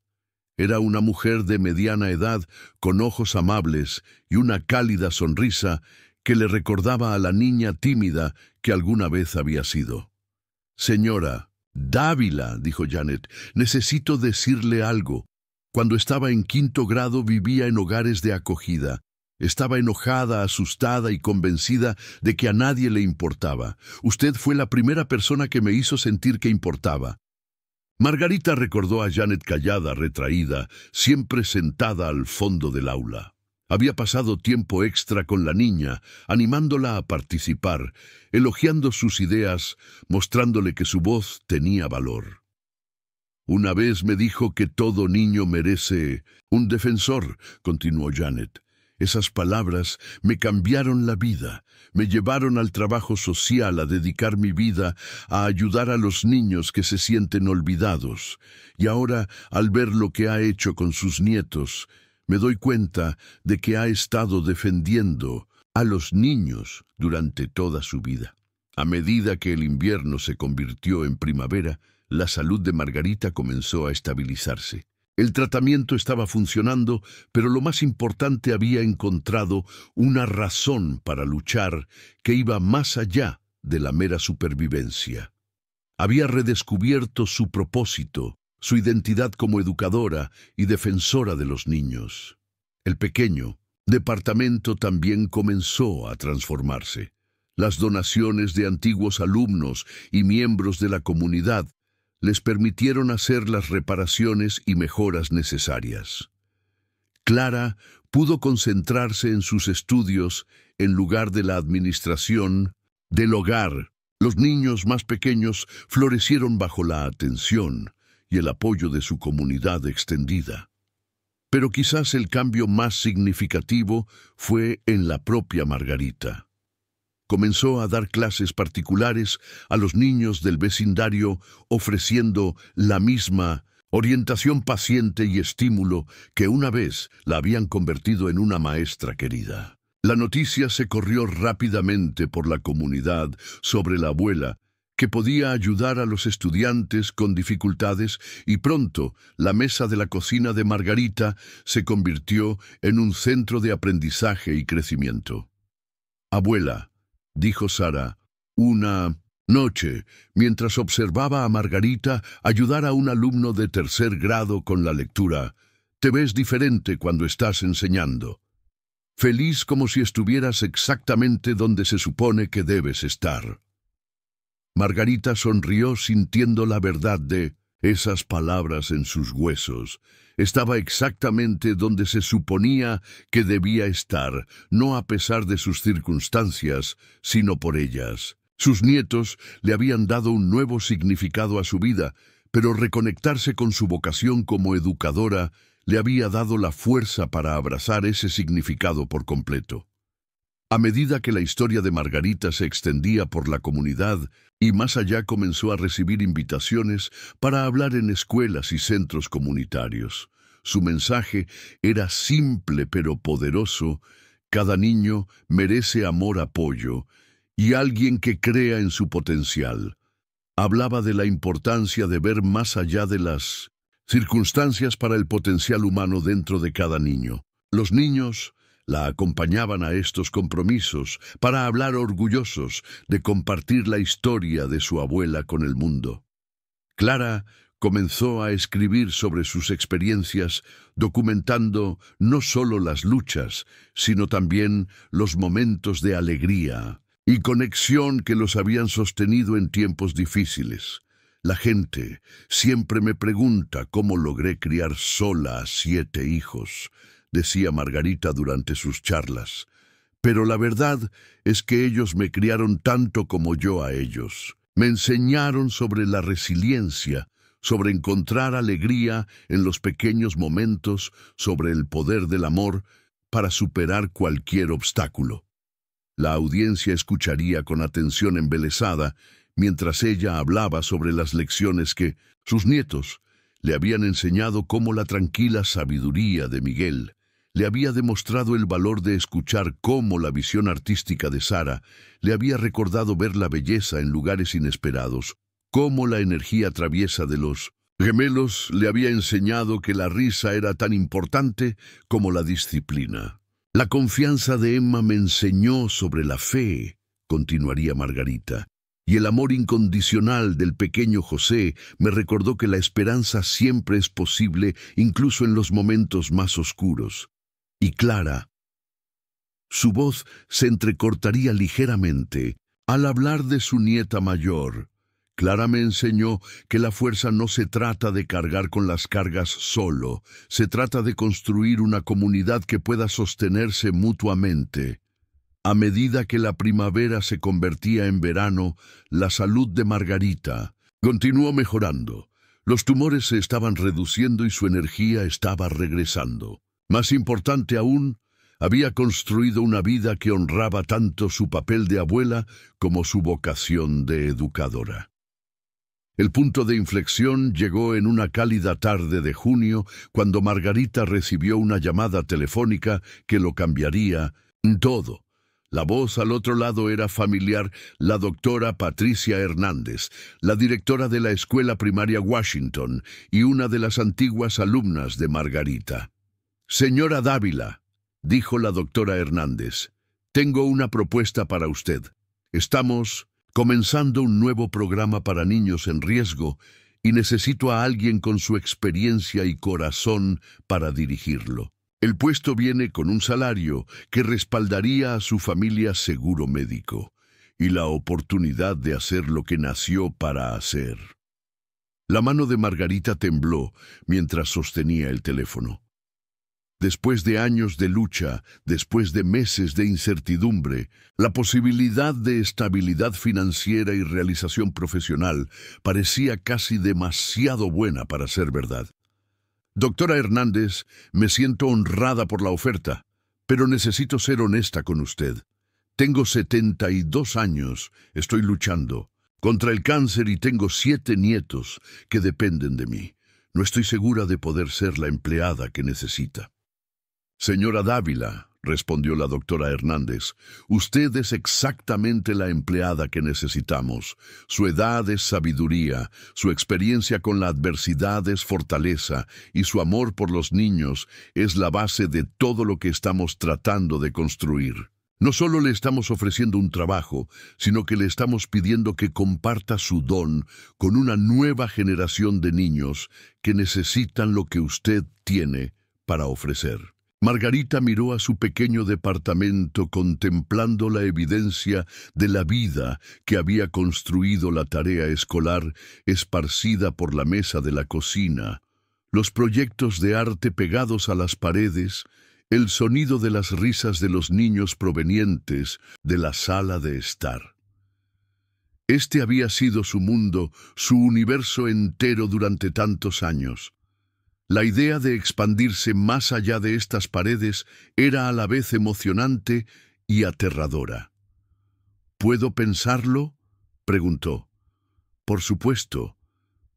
Era una mujer de mediana edad, con ojos amables y una cálida sonrisa que le recordaba a la niña tímida que alguna vez había sido. «Señora Dávila», dijo Janet, «necesito decirle algo. Cuando estaba en 5º grado vivía en hogares de acogida. Estaba enojada, asustada y convencida de que a nadie le importaba. Usted fue la primera persona que me hizo sentir que importaba». Margarita recordó a Janet callada, retraída, siempre sentada al fondo del aula. Había pasado tiempo extra con la niña, animándola a participar, elogiando sus ideas, mostrándole que su voz tenía valor. «Una vez me dijo que todo niño merece un defensor», continuó Janet. «Esas palabras me cambiaron la vida, me llevaron al trabajo social, a dedicar mi vida a ayudar a los niños que se sienten olvidados. Y ahora, al ver lo que ha hecho con sus nietos, me doy cuenta de que ha estado defendiendo a los niños durante toda su vida». A medida que el invierno se convirtió en primavera, la salud de Margarita comenzó a estabilizarse. El tratamiento estaba funcionando, pero lo más importante, había encontrado una razón para luchar que iba más allá de la mera supervivencia. Había redescubierto su propósito, su identidad como educadora y defensora de los niños. El pequeño departamento también comenzó a transformarse. Las donaciones de antiguos alumnos y miembros de la comunidad les permitieron hacer las reparaciones y mejoras necesarias. Clara pudo concentrarse en sus estudios en lugar de la administración del hogar. Los niños más pequeños florecieron bajo la atención y el apoyo de su comunidad extendida. Pero quizás el cambio más significativo fue en la propia Margarita. Comenzó a dar clases particulares a los niños del vecindario, ofreciendo la misma orientación paciente y estímulo que una vez la habían convertido en una maestra querida. La noticia se corrió rápidamente por la comunidad sobre la abuela, que podía ayudar a los estudiantes con dificultades, y pronto la mesa de la cocina de Margarita se convirtió en un centro de aprendizaje y crecimiento. «Abuela», dijo Sara, una noche, mientras observaba a Margarita ayudar a un alumno de 3er grado con la lectura, «te ves diferente cuando estás enseñando. Feliz como si estuvieras exactamente donde se supone que debes estar». Margarita sonrió sintiendo la verdad de esas palabras en sus huesos. Estaba exactamente donde se suponía que debía estar, no a pesar de sus circunstancias, sino por ellas. Sus nietos le habían dado un nuevo significado a su vida, pero reconectarse con su vocación como educadora le había dado la fuerza para abrazar ese significado por completo. A medida que la historia de Margarita se extendía por la comunidad y más allá, comenzó a recibir invitaciones para hablar en escuelas y centros comunitarios. Su mensaje era simple pero poderoso: cada niño merece amor, apoyo y alguien que crea en su potencial. Hablaba de la importancia de ver más allá de las circunstancias para el potencial humano dentro de cada niño. Los niños la acompañaban a estos compromisos para hablar orgullosos de compartir la historia de su abuela con el mundo. Clara comenzó a escribir sobre sus experiencias, documentando no solo las luchas, sino también los momentos de alegría y conexión que los habían sostenido en tiempos difíciles. La gente siempre me pregunta cómo logré criar sola a 7 hijos, decía Margarita durante sus charlas. Pero la verdad es que ellos me criaron tanto como yo a ellos. Me enseñaron sobre la resiliencia, sobre encontrar alegría en los pequeños momentos, sobre el poder del amor para superar cualquier obstáculo. La audiencia escucharía con atención embelesada mientras ella hablaba sobre las lecciones que sus nietos le habían enseñado, como la tranquila sabiduría de Miguel le había demostrado el valor de escuchar, cómo la visión artística de Sara le había recordado ver la belleza en lugares inesperados, cómo la energía traviesa de los gemelos le había enseñado que la risa era tan importante como la disciplina. La confianza de Emma me enseñó sobre la fe, continuaría Margarita, y el amor incondicional del pequeño José me recordó que la esperanza siempre es posible, incluso en los momentos más oscuros. Y Clara, su voz se entrecortaría ligeramente al hablar de su nieta mayor. Clara me enseñó que la fuerza no se trata de cargar con las cargas solo, se trata de construir una comunidad que pueda sostenerse mutuamente. A medida que la primavera se convertía en verano, la salud de Margarita continuó mejorando. Los tumores se estaban reduciendo y su energía estaba regresando. Más importante aún, había construido una vida que honraba tanto su papel de abuela como su vocación de educadora. El punto de inflexión llegó en una cálida tarde de junio, cuando Margarita recibió una llamada telefónica que lo cambiaría todo. La voz al otro lado era familiar: la doctora Patricia Hernández, la directora de la escuela primaria Washington y una de las antiguas alumnas de Margarita. «Señora Dávila», dijo la doctora Hernández, «tengo una propuesta para usted. Estamos comenzando un nuevo programa para niños en riesgo y necesito a alguien con su experiencia y corazón para dirigirlo. El puesto viene con un salario que respaldaría a su familia seguro médico y la oportunidad de hacer lo que nació para hacer. La mano de Margarita tembló mientras sostenía el teléfono. Después de años de lucha, después de meses de incertidumbre, la posibilidad de estabilidad financiera y realización profesional parecía casi demasiado buena para ser verdad. Doctora Hernández, me siento honrada por la oferta, pero necesito ser honesta con usted. Tengo 72 años, estoy luchando contra el cáncer y tengo 7 nietos que dependen de mí. No estoy segura de poder ser la empleada que necesita. Señora Dávila, respondió la doctora Hernández, usted es exactamente la empleada que necesitamos. Su edad es sabiduría, su experiencia con la adversidad es fortaleza y su amor por los niños es la base de todo lo que estamos tratando de construir. No solo le estamos ofreciendo un trabajo, sino que le estamos pidiendo que comparta su don con una nueva generación de niños que necesitan lo que usted tiene para ofrecer. Margarita miró a su pequeño departamento contemplando la evidencia de la vida que había construido la tarea escolar esparcida por la mesa de la cocina, los proyectos de arte pegados a las paredes, el sonido de las risas de los niños provenientes de la sala de estar. Este había sido su mundo, su universo entero durante tantos años. La idea de expandirse más allá de estas paredes era a la vez emocionante y aterradora. ¿Puedo pensarlo?, preguntó. Por supuesto.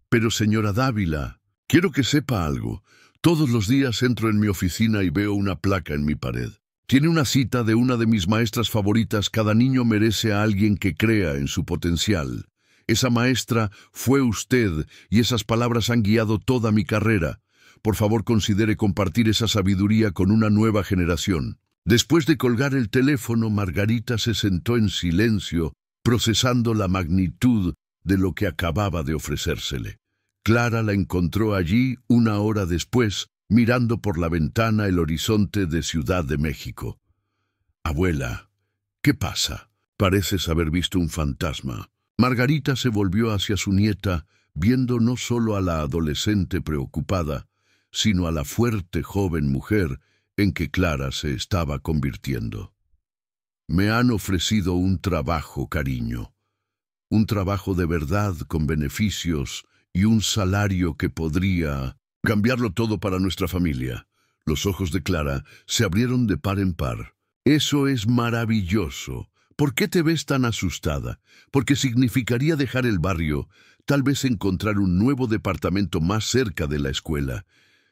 Pero señora Dávila, quiero que sepa algo. Todos los días entro en mi oficina y veo una placa en mi pared. Tiene una cita de una de mis maestras favoritas. Cada niño merece a alguien que crea en su potencial. Esa maestra fue usted y esas palabras han guiado toda mi carrera. Por favor, considere compartir esa sabiduría con una nueva generación. Después de colgar el teléfono, Margarita se sentó en silencio, procesando la magnitud de lo que acababa de ofrecérsele. Clara la encontró allí 1 hora después, mirando por la ventana el horizonte de Ciudad de México. Abuela, ¿qué pasa? Pareces haber visto un fantasma. Margarita se volvió hacia su nieta, viendo no solo a la adolescente preocupada, sino a la fuerte joven mujer en que Clara se estaba convirtiendo. Me han ofrecido un trabajo, cariño. Un trabajo de verdad con beneficios y un salario que podría cambiarlo todo para nuestra familia. Los ojos de Clara se abrieron de par en par. Eso es maravilloso. ¿Por qué te ves tan asustada? Porque significaría dejar el barrio, tal vez encontrar un nuevo departamento más cerca de la escuela.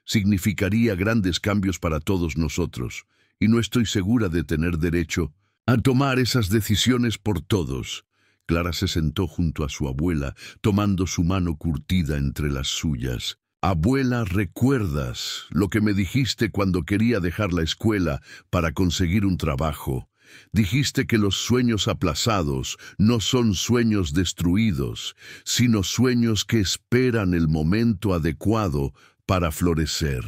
Significaría grandes cambios para todos nosotros, y no estoy segura de tener derecho a tomar esas decisiones por todos. Clara se sentó junto a su abuela, tomando su mano curtida entre las suyas. Abuela, ¿recuerdas lo que me dijiste cuando quería dejar la escuela para conseguir un trabajo? Dijiste que los sueños aplazados no son sueños destruidos, sino sueños que esperan el momento adecuado para florecer.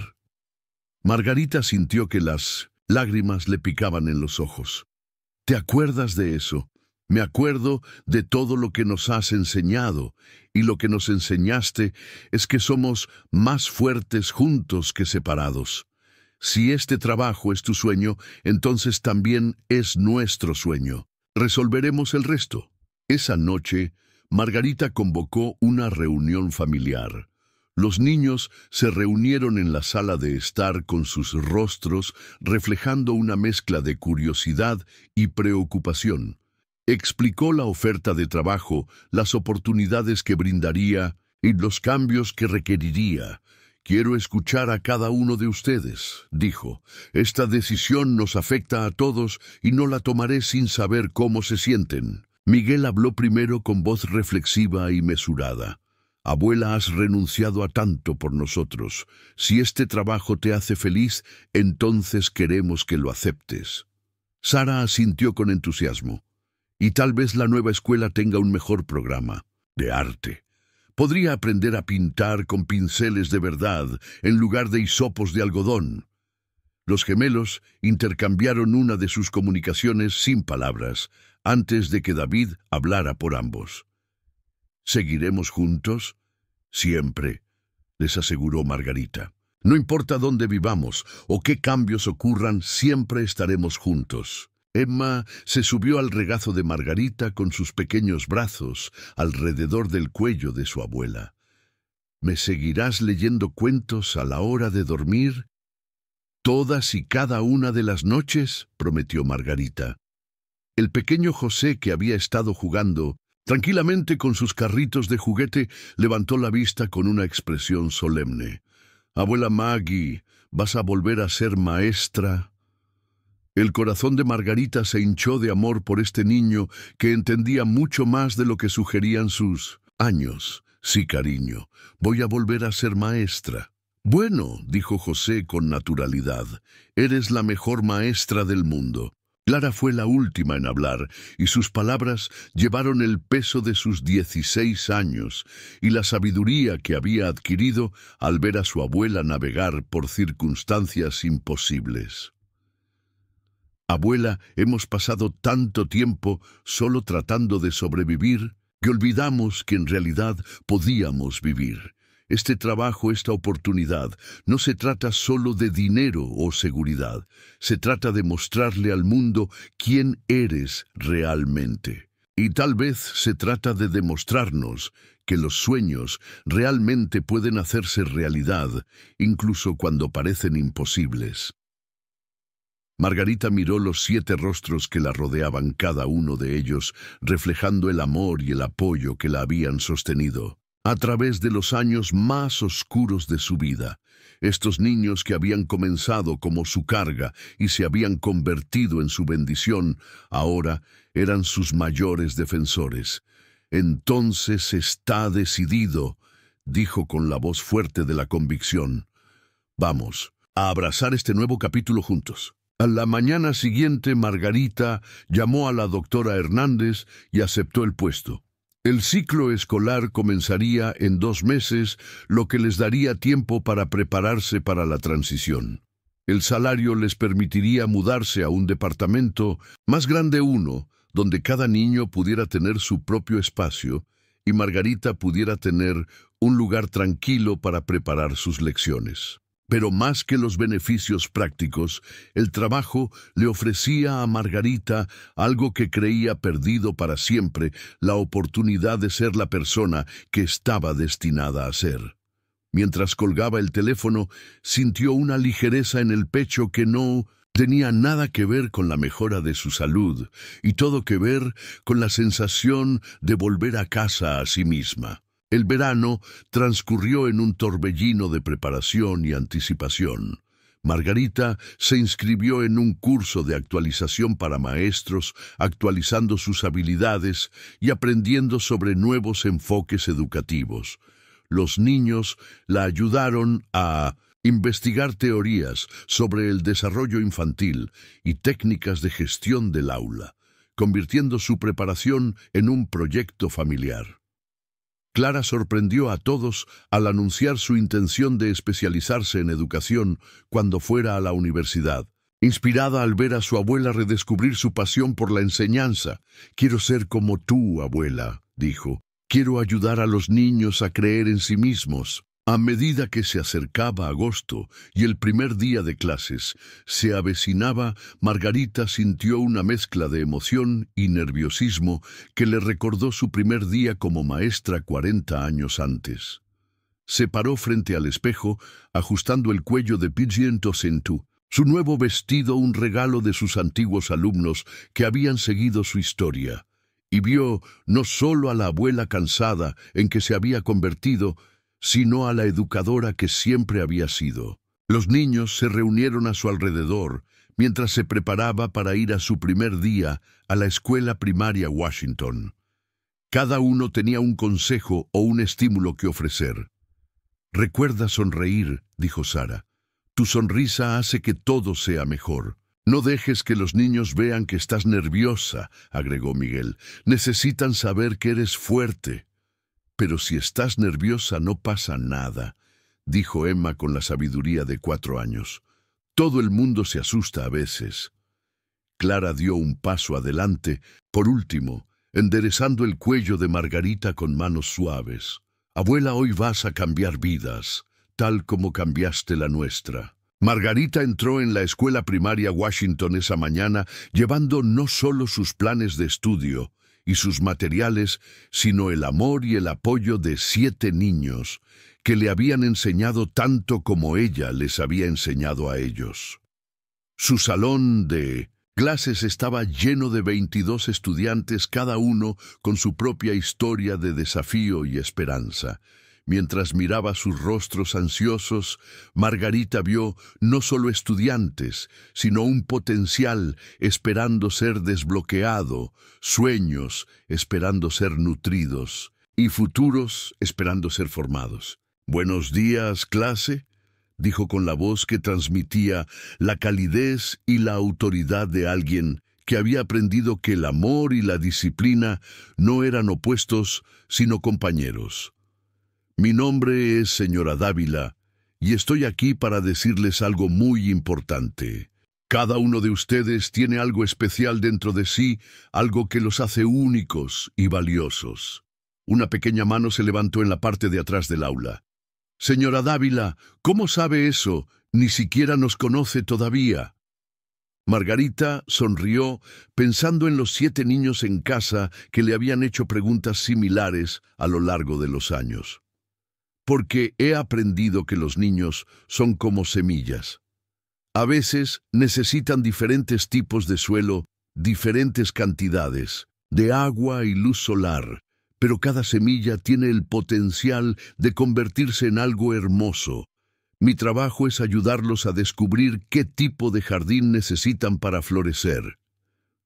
Margarita sintió que las lágrimas le picaban en los ojos. ¿Te acuerdas de eso? Me acuerdo de todo lo que nos has enseñado, y lo que nos enseñaste es que somos más fuertes juntos que separados. Si este trabajo es tu sueño, entonces también es nuestro sueño. Resolveremos el resto. Esa noche, Margarita convocó una reunión familiar. Los niños se reunieron en la sala de estar con sus rostros reflejando una mezcla de curiosidad y preocupación. Explicó la oferta de trabajo, las oportunidades que brindaría y los cambios que requeriría. Quiero escuchar a cada uno de ustedes, dijo. Esta decisión nos afecta a todos y no la tomaré sin saber cómo se sienten. Miguel habló primero con voz reflexiva y mesurada. Abuela, has renunciado a tanto por nosotros. Si este trabajo te hace feliz, entonces queremos que lo aceptes. Sara asintió con entusiasmo. Y tal vez la nueva escuela tenga un mejor programa de arte. Podría aprender a pintar con pinceles de verdad en lugar de hisopos de algodón. Los gemelos intercambiaron una de sus comunicaciones sin palabras, antes de que David hablara por ambos. «¿Seguiremos juntos?» «Siempre», les aseguró Margarita. «No importa dónde vivamos o qué cambios ocurran, siempre estaremos juntos». Emma se subió al regazo de Margarita con sus pequeños brazos alrededor del cuello de su abuela. «¿Me seguirás leyendo cuentos a la hora de dormir?» «Todas y cada una de las noches», prometió Margarita. El pequeño José, que había estado jugando tranquilamente con sus carritos de juguete, levantó la vista con una expresión solemne. «Abuela Maggie, ¿vas a volver a ser maestra?» El corazón de Margarita se hinchó de amor por este niño que entendía mucho más de lo que sugerían sus años. «Sí, cariño, voy a volver a ser maestra». «Bueno», dijo José con naturalidad, «eres la mejor maestra del mundo». Clara fue la última en hablar, y sus palabras llevaron el peso de sus 16 años y la sabiduría que había adquirido al ver a su abuela navegar por circunstancias imposibles. «Abuela, hemos pasado tanto tiempo solo tratando de sobrevivir que olvidamos que en realidad podíamos vivir. Este trabajo, esta oportunidad, no se trata solo de dinero o seguridad. Se trata de mostrarle al mundo quién eres realmente. Y tal vez se trata de demostrarnos que los sueños realmente pueden hacerse realidad, incluso cuando parecen imposibles». Margarita miró los 7 rostros que la rodeaban, cada uno de ellos reflejando el amor y el apoyo que la habían sostenido a través de los años más oscuros de su vida. Estos niños que habían comenzado como su carga y se habían convertido en su bendición, ahora eran sus mayores defensores. «Entonces está decidido», dijo con la voz fuerte de la convicción. «Vamos a abrazar este nuevo capítulo juntos». A la mañana siguiente, Margarita llamó a la doctora Hernández y aceptó el puesto. El ciclo escolar comenzaría en 2 meses, lo que les daría tiempo para prepararse para la transición. El salario les permitiría mudarse a un departamento más grande, donde cada niño pudiera tener su propio espacio y Margarita pudiera tener un lugar tranquilo para preparar sus lecciones. Pero más que los beneficios prácticos, el trabajo le ofrecía a Margarita algo que creía perdido para siempre: la oportunidad de ser la persona que estaba destinada a ser. Mientras colgaba el teléfono, sintió una ligereza en el pecho que no tenía nada que ver con la mejora de su salud, y todo que ver con la sensación de volver a casa a sí misma. El verano transcurrió en un torbellino de preparación y anticipación. Margarita se inscribió en un curso de actualización para maestros, actualizando sus habilidades y aprendiendo sobre nuevos enfoques educativos. Los niños la ayudaron a investigar teorías sobre el desarrollo infantil y técnicas de gestión del aula, convirtiendo su preparación en un proyecto familiar. Clara sorprendió a todos al anunciar su intención de especializarse en educación cuando fuera a la universidad. Inspirada al ver a su abuela redescubrir su pasión por la enseñanza. «Quiero ser como tú, abuela», dijo. «Quiero ayudar a los niños a creer en sí mismos». A medida que se acercaba agosto y el primer día de clases se avecinaba, Margarita sintió una mezcla de emoción y nerviosismo que le recordó su primer día como maestra 40 años antes. Se paró frente al espejo, ajustando el cuello de Pigeon Tosentu, su nuevo vestido un regalo de sus antiguos alumnos que habían seguido su historia, y vio no solo a la abuela cansada en que se había convertido, sino a la educadora que siempre había sido. Los niños se reunieron a su alrededor mientras se preparaba para ir a su primer día a la escuela primaria Washington. Cada uno tenía un consejo o un estímulo que ofrecer. «Recuerda sonreír», dijo Sara. «Tu sonrisa hace que todo sea mejor». «No dejes que los niños vean que estás nerviosa», agregó Miguel. «Necesitan saber que eres fuerte». «Pero si estás nerviosa no pasa nada», dijo Emma con la sabiduría de 4 años. Todo el mundo se asusta a veces. Clara dio un paso adelante, por último, enderezando el cuello de Margarita con manos suaves. Abuela, hoy vas a cambiar vidas, tal como cambiaste la nuestra. Margarita entró en la escuela primaria Washington esa mañana, llevando no solo sus planes de estudio y sus materiales, sino el amor y el apoyo de 7 niños, que le habían enseñado tanto como ella les había enseñado a ellos. Su salón de clases estaba lleno de 22 estudiantes, cada uno con su propia historia de desafío y esperanza. Mientras miraba sus rostros ansiosos, Margarita vio no solo estudiantes, sino un potencial esperando ser desbloqueado, sueños esperando ser nutridos y futuros esperando ser formados. «Buenos días, clase», dijo con la voz que transmitía la calidez y la autoridad de alguien que había aprendido que el amor y la disciplina no eran opuestos, sino compañeros. «Mi nombre es señora Dávila, y estoy aquí para decirles algo muy importante. Cada uno de ustedes tiene algo especial dentro de sí, algo que los hace únicos y valiosos». Una pequeña mano se levantó en la parte de atrás del aula. «Señora Dávila, ¿cómo sabe eso? Ni siquiera nos conoce todavía». Margarita sonrió pensando en los 7 niños en casa que le habían hecho preguntas similares a lo largo de los años. «Porque he aprendido que los niños son como semillas. A veces necesitan diferentes tipos de suelo, diferentes cantidades, de agua y luz solar, pero cada semilla tiene el potencial de convertirse en algo hermoso. Mi trabajo es ayudarlos a descubrir qué tipo de jardín necesitan para florecer».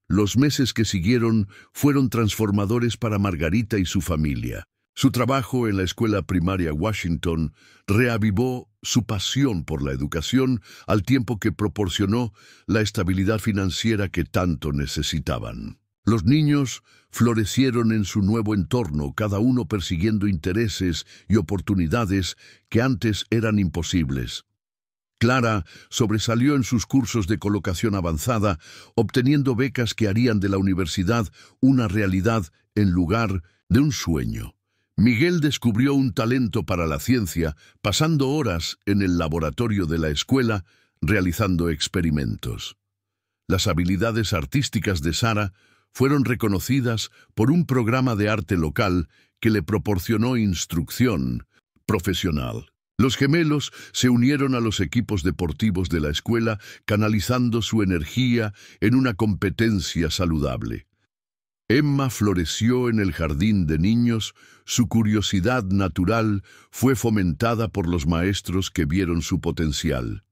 Los meses que siguieron fueron transformadores para Margarita y su familia. Su trabajo en la escuela primaria Washington reavivó su pasión por la educación al tiempo que proporcionó la estabilidad financiera que tanto necesitaban. Los niños florecieron en su nuevo entorno, cada uno persiguiendo intereses y oportunidades que antes eran imposibles. Clara sobresalió en sus cursos de colocación avanzada, obteniendo becas que harían de la universidad una realidad en lugar de un sueño. Miguel descubrió un talento para la ciencia, pasando horas en el laboratorio de la escuela realizando experimentos. Las habilidades artísticas de Sara fueron reconocidas por un programa de arte local que le proporcionó instrucción profesional. Los gemelos se unieron a los equipos deportivos de la escuela, canalizando su energía en una competencia saludable. Emma floreció en el jardín de niños, su curiosidad natural fue fomentada por los maestros que vieron su potencial.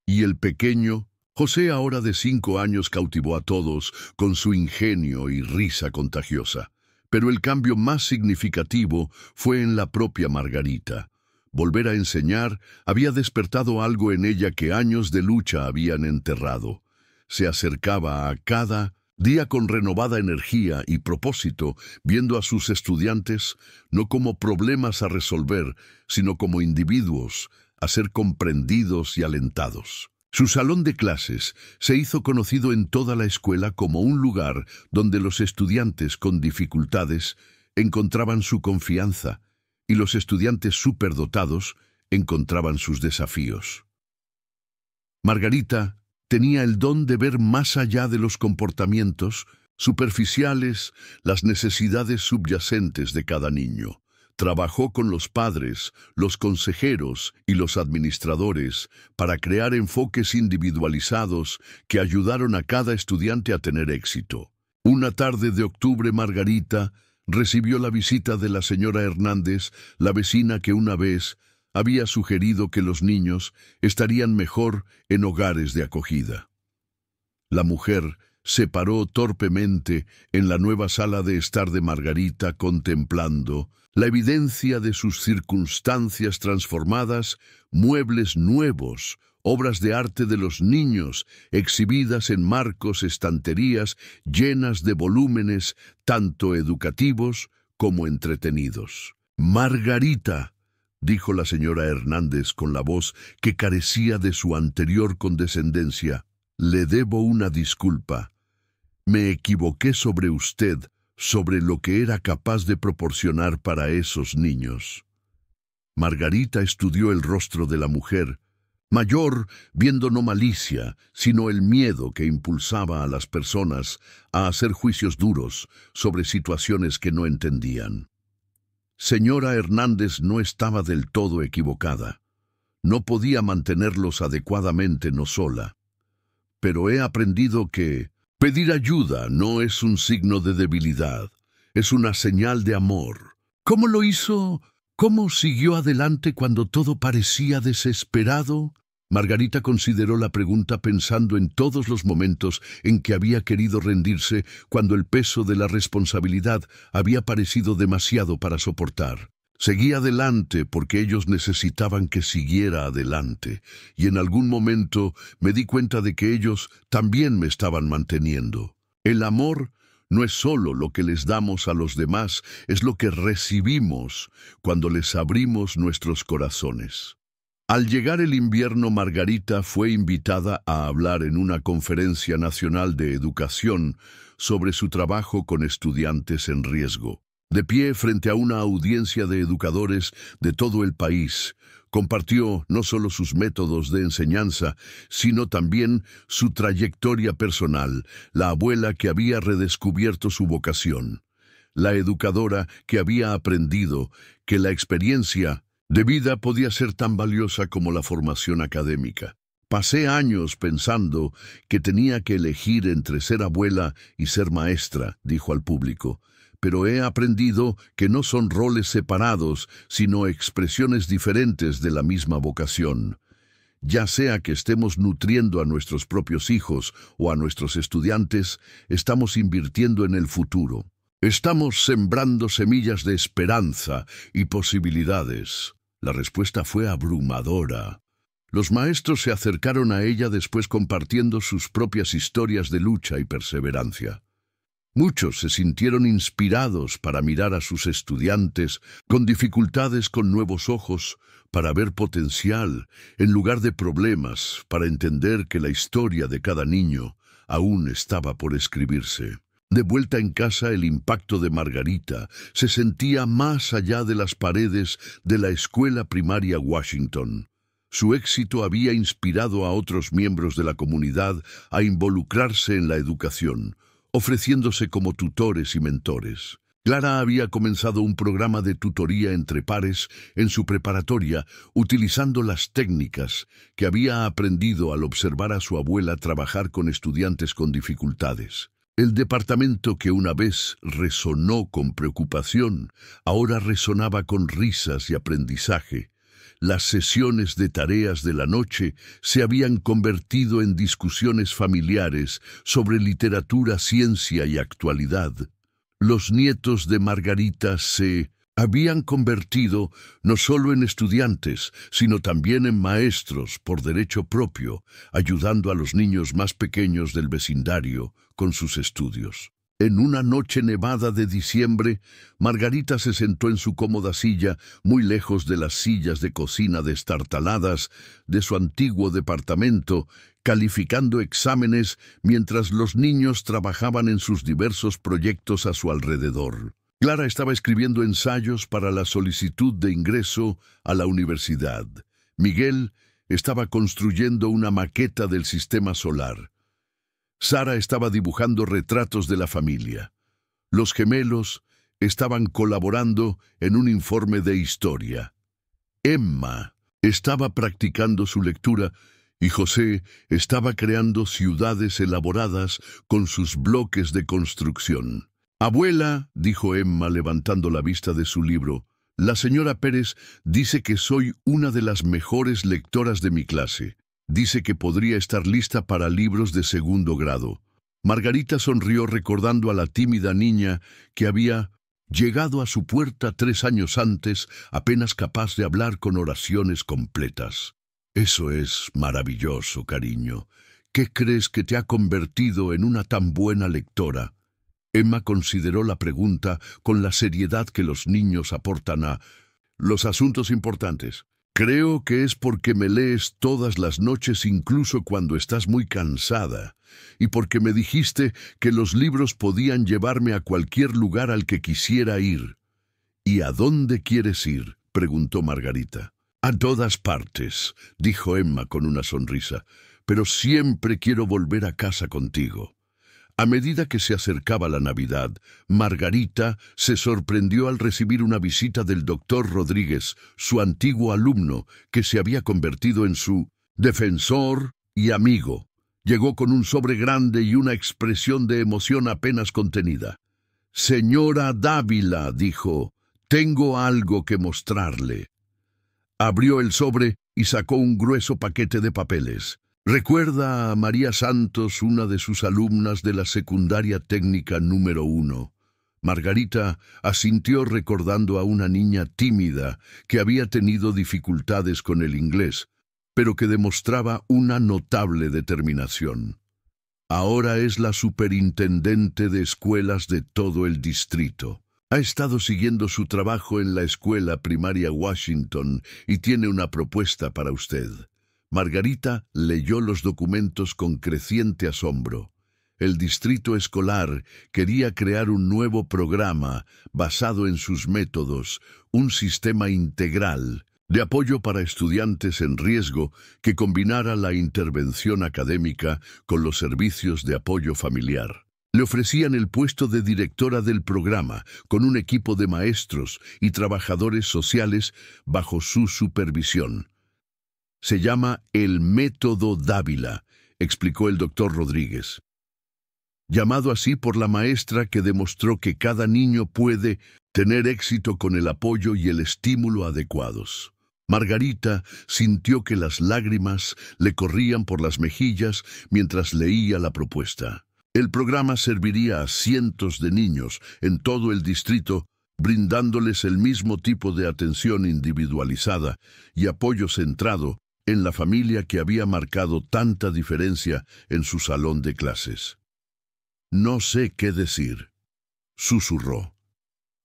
Y el pequeño, José, ahora de 5 años, cautivó a todos con su ingenio y risa contagiosa. Pero el cambio más significativo fue en la propia Margarita. Volver a enseñar había despertado algo en ella que años de lucha habían enterrado. Se acercaba a cada día con renovada energía y propósito, viendo a sus estudiantes no como problemas a resolver, sino como individuos a ser comprendidos y alentados. Su salón de clases se hizo conocido en toda la escuela como un lugar donde los estudiantes con dificultades encontraban su confianza y los estudiantes superdotados encontraban sus desafíos. Margarita tenía el don de ver más allá de los comportamientos superficiales, las necesidades subyacentes de cada niño. Trabajó con los padres, los consejeros y los administradores para crear enfoques individualizados que ayudaron a cada estudiante a tener éxito. Una tarde de octubre, Margarita recibió la visita de la señora Hernández, la vecina que una vez había sugerido que los niños estarían mejor en hogares de acogida. La mujer se paró torpemente en la nueva sala de estar de Margarita, contemplando la evidencia de sus circunstancias transformadas, muebles nuevos, obras de arte de los niños, exhibidas en marcos, estanterías llenas de volúmenes, tanto educativos como entretenidos. «Margarita», dijo la señora Hernández con la voz que carecía de su anterior condescendencia. Le debo una disculpa. Me equivoqué sobre usted, sobre lo que era capaz de proporcionar para esos niños. Margarita estudió el rostro de la mujer, mayor, viendo no malicia, sino el miedo que impulsaba a las personas a hacer juicios duros sobre situaciones que no entendían. Señora Hernández no estaba del todo equivocada. No podía mantenerlos adecuadamente no sola. Pero he aprendido que pedir ayuda no es un signo de debilidad, es una señal de amor. ¿Cómo lo hizo? ¿Cómo siguió adelante cuando todo parecía desesperado? Margarita consideró la pregunta pensando en todos los momentos en que había querido rendirse cuando el peso de la responsabilidad había parecido demasiado para soportar. Seguí adelante porque ellos necesitaban que siguiera adelante, y en algún momento me di cuenta de que ellos también me estaban manteniendo. El amor no es solo lo que les damos a los demás, es lo que recibimos cuando les abrimos nuestros corazones. Al llegar el invierno, Margarita fue invitada a hablar en una conferencia nacional de educación sobre su trabajo con estudiantes en riesgo. De pie frente a una audiencia de educadores de todo el país, compartió no solo sus métodos de enseñanza, sino también su trayectoria personal, la abuela que había redescubierto su vocación, la educadora que había aprendido que la experiencia de vida podía ser tan valiosa como la formación académica. Pasé años pensando que tenía que elegir entre ser abuela y ser maestra, dijo al público, pero he aprendido que no son roles separados, sino expresiones diferentes de la misma vocación. Ya sea que estemos nutriendo a nuestros propios hijos o a nuestros estudiantes, estamos invirtiendo en el futuro. Estamos sembrando semillas de esperanza y posibilidades. La respuesta fue abrumadora. Los maestros se acercaron a ella después compartiendo sus propias historias de lucha y perseverancia. Muchos se sintieron inspirados para mirar a sus estudiantes con dificultades con nuevos ojos, para ver potencial en lugar de problemas, para entender que la historia de cada niño aún estaba por escribirse. De vuelta en casa, el impacto de Margarita se sentía más allá de las paredes de la escuela primaria Washington. Su éxito había inspirado a otros miembros de la comunidad a involucrarse en la educación, ofreciéndose como tutores y mentores. Clara había comenzado un programa de tutoría entre pares en su preparatoria, utilizando las técnicas que había aprendido al observar a su abuela trabajar con estudiantes con dificultades. El departamento que una vez resonó con preocupación, ahora resonaba con risas y aprendizaje. Las sesiones de tareas de la noche se habían convertido en discusiones familiares sobre literatura, ciencia y actualidad. Los nietos de Margarita se habían convertido no solo en estudiantes, sino también en maestros por derecho propio, ayudando a los niños más pequeños del vecindario con sus estudios. En una noche nevada de diciembre, Margarita se sentó en su cómoda silla, muy lejos de las sillas de cocina destartaladas de su antiguo departamento, calificando exámenes mientras los niños trabajaban en sus diversos proyectos a su alrededor. Clara estaba escribiendo ensayos para la solicitud de ingreso a la universidad. Miguel estaba construyendo una maqueta del sistema solar. Sara estaba dibujando retratos de la familia. Los gemelos estaban colaborando en un informe de historia. Emma estaba practicando su lectura y José estaba creando ciudades elaboradas con sus bloques de construcción. «Abuela», dijo Emma levantando la vista de su libro, «la señora Pérez dice que soy una de las mejores lectoras de mi clase. Dice que podría estar lista para libros de segundo grado». Margarita sonrió recordando a la tímida niña que había llegado a su puerta 3 años antes, apenas capaz de hablar con oraciones completas. «Eso es maravilloso, cariño. ¿Qué crees que te ha convertido en una tan buena lectora?» Emma consideró la pregunta con la seriedad que los niños aportan a los asuntos importantes. Creo que es porque me lees todas las noches incluso cuando estás muy cansada, y porque me dijiste que los libros podían llevarme a cualquier lugar al que quisiera ir. ¿Y a dónde quieres ir?, preguntó Margarita. A todas partes, dijo Emma con una sonrisa, pero siempre quiero volver a casa contigo. A medida que se acercaba la Navidad, Margarita se sorprendió al recibir una visita del doctor Rodríguez, su antiguo alumno, que se había convertido en su defensor y amigo. Llegó con un sobre grande y una expresión de emoción apenas contenida. «Señora Dávila», dijo, «tengo algo que mostrarle». Abrió el sobre y sacó un grueso paquete de papeles. Recuerda a María Santos, una de sus alumnas de la secundaria técnica número 1. Margarita asintió recordando a una niña tímida que había tenido dificultades con el inglés, pero que demostraba una notable determinación. Ahora es la superintendente de escuelas de todo el distrito. Ha estado siguiendo su trabajo en la escuela primaria Washington y tiene una propuesta para usted. Margarita leyó los documentos con creciente asombro. El distrito escolar quería crear un nuevo programa basado en sus métodos, un sistema integral de apoyo para estudiantes en riesgo que combinara la intervención académica con los servicios de apoyo familiar. Le ofrecían el puesto de directora del programa, con un equipo de maestros y trabajadores sociales bajo su supervisión. Se llama el método Dávila, explicó el doctor Rodríguez. Llamado así por la maestra que demostró que cada niño puede tener éxito con el apoyo y el estímulo adecuados. Margarita sintió que las lágrimas le corrían por las mejillas mientras leía la propuesta. El programa serviría a cientos de niños en todo el distrito, brindándoles el mismo tipo de atención individualizada y apoyo centrado en la familia que había marcado tanta diferencia en su salón de clases. «No sé qué decir», susurró.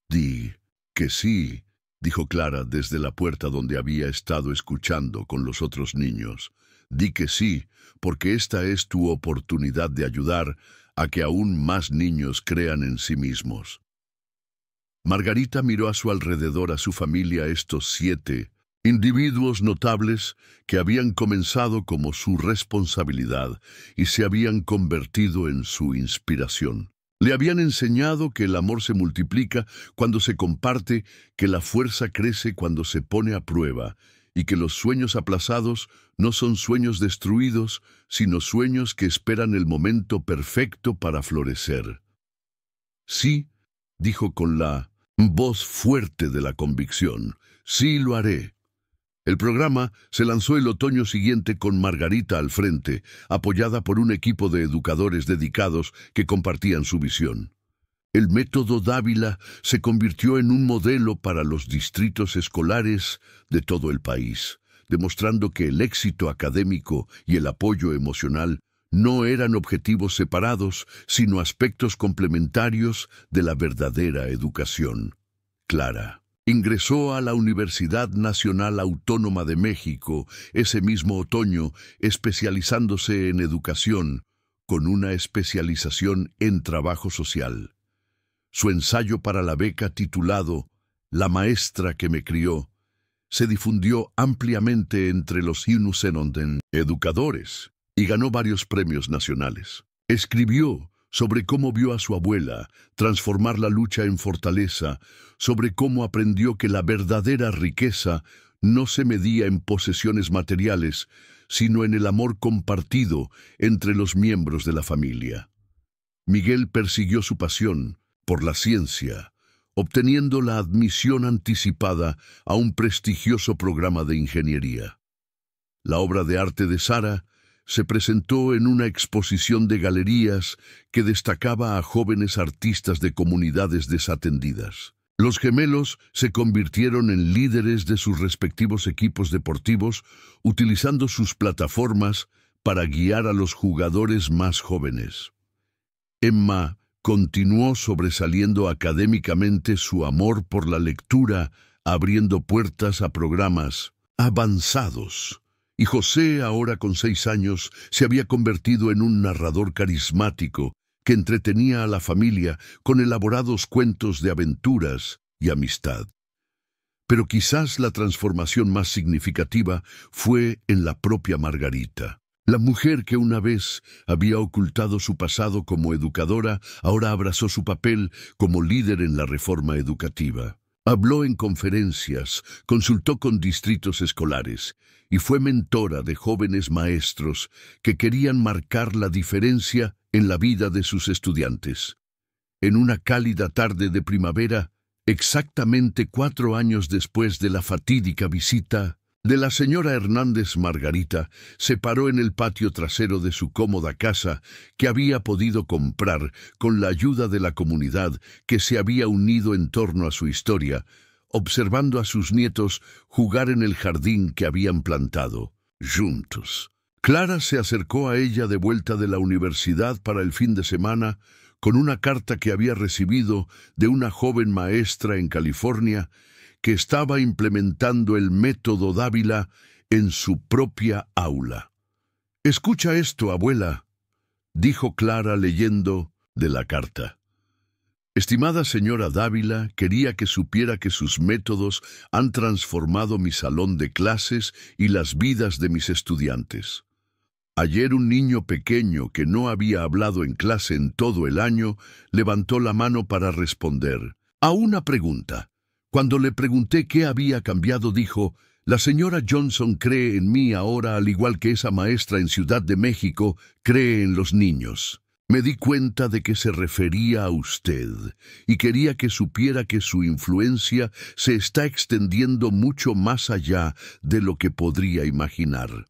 «Di que sí», dijo Clara desde la puerta donde había estado escuchando con los otros niños. «Di que sí, porque esta es tu oportunidad de ayudar a que aún más niños crean en sí mismos». Margarita miró a su alrededor a su familia, estos 7 individuos notables que habían comenzado como su responsabilidad y se habían convertido en su inspiración. Le habían enseñado que el amor se multiplica cuando se comparte, que la fuerza crece cuando se pone a prueba, y que los sueños aplazados no son sueños destruidos, sino sueños que esperan el momento perfecto para florecer. «Sí», dijo con la voz fuerte de la convicción, «sí lo haré». El programa se lanzó el otoño siguiente con Margarita al frente, apoyada por un equipo de educadores dedicados que compartían su visión. El método Dávila se convirtió en un modelo para los distritos escolares de todo el país, demostrando que el éxito académico y el apoyo emocional no eran objetivos separados, sino aspectos complementarios de la verdadera educación. Clara ingresó a la Universidad Nacional Autónoma de México ese mismo otoño, especializándose en educación, con una especialización en trabajo social. Su ensayo para la beca titulado «La maestra que me crió» se difundió ampliamente entre los Inuseronden educadores y ganó varios premios nacionales. Escribió sobre cómo vio a su abuela transformar la lucha en fortaleza, sobre cómo aprendió que la verdadera riqueza no se medía en posesiones materiales, sino en el amor compartido entre los miembros de la familia. Miguel persiguió su pasión por la ciencia, obteniendo la admisión anticipada a un prestigioso programa de ingeniería. La obra de arte de Sara se presentó en una exposición de galerías que destacaba a jóvenes artistas de comunidades desatendidas. Los gemelos se convirtieron en líderes de sus respectivos equipos deportivos, utilizando sus plataformas para guiar a los jugadores más jóvenes. Emma continuó sobresaliendo académicamente su amor por la lectura abriendo puertas a programas avanzados. Y José, ahora con 6 años, se había convertido en un narrador carismático que entretenía a la familia con elaborados cuentos de aventuras y amistad. Pero quizás la transformación más significativa fue en la propia Margarita. La mujer que una vez había ocultado su pasado como educadora, ahora abrazó su papel como líder en la reforma educativa. Habló en conferencias, consultó con distritos escolares y fue mentora de jóvenes maestros que querían marcar la diferencia en la vida de sus estudiantes. En una cálida tarde de primavera, exactamente 4 años después de la fatídica visita de la señora Hernández, Margarita se paró en el patio trasero de su cómoda casa que había podido comprar con la ayuda de la comunidad que se había unido en torno a su historia, observando a sus nietos jugar en el jardín que habían plantado juntos. Clara se acercó a ella de vuelta de la universidad para el fin de semana con una carta que había recibido de una joven maestra en California que estaba implementando el método Dávila en su propia aula. «Escucha esto, abuela», dijo Clara leyendo de la carta. «Estimada señora Dávila, quería que supiera que sus métodos han transformado mi salón de clases y las vidas de mis estudiantes. Ayer un niño pequeño que no había hablado en clase en todo el año levantó la mano para responder a una pregunta. Cuando le pregunté qué había cambiado, dijo: «La señora Johnson cree en mí ahora al igual que esa maestra en Ciudad de México cree en los niños». Me di cuenta de que se refería a usted y quería que supiera que su influencia se está extendiendo mucho más allá de lo que podría imaginar».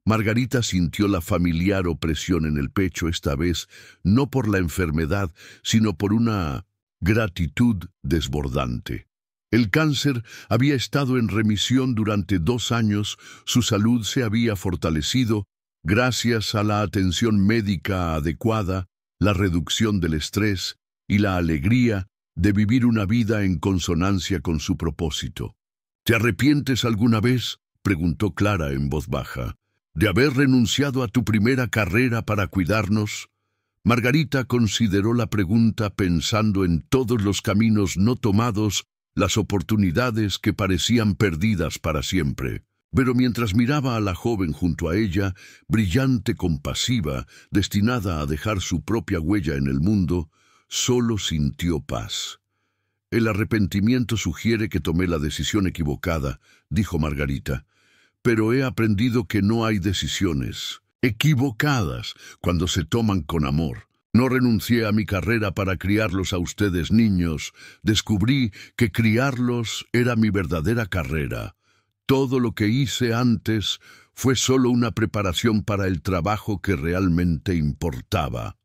Margarita sintió la familiar opresión en el pecho, esta vez no por la enfermedad, sino por una gratitud desbordante. El cáncer había estado en remisión durante 2 años, su salud se había fortalecido gracias a la atención médica adecuada, la reducción del estrés y la alegría de vivir una vida en consonancia con su propósito. «¿Te arrepientes alguna vez?», preguntó Clara en voz baja, «de haber renunciado a tu primera carrera para cuidarnos». Margarita consideró la pregunta pensando en todos los caminos no tomados, las oportunidades que parecían perdidas para siempre. Pero mientras miraba a la joven junto a ella, brillante, compasiva, destinada a dejar su propia huella en el mundo, solo sintió paz. «El arrepentimiento sugiere que tomé la decisión equivocada», dijo Margarita, «pero he aprendido que no hay decisiones equivocadas cuando se toman con amor. No renuncié a mi carrera para criarlos a ustedes, niños. Descubrí que criarlos era mi verdadera carrera. Todo lo que hice antes fue solo una preparación para el trabajo que realmente importaba».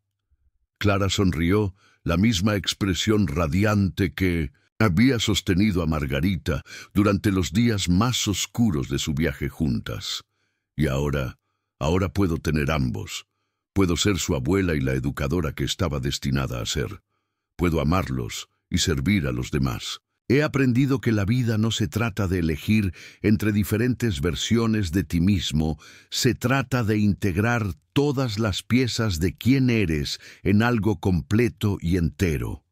Clara sonrió, la misma expresión radiante que había sostenido a Margarita durante los días más oscuros de su viaje juntas. «Y ahora puedo tener ambos. Puedo ser su abuela y la educadora que estaba destinada a ser. Puedo amarlos y servir a los demás. He aprendido que la vida no se trata de elegir entre diferentes versiones de ti mismo, se trata de integrar todas las piezas de quién eres en algo completo y entero».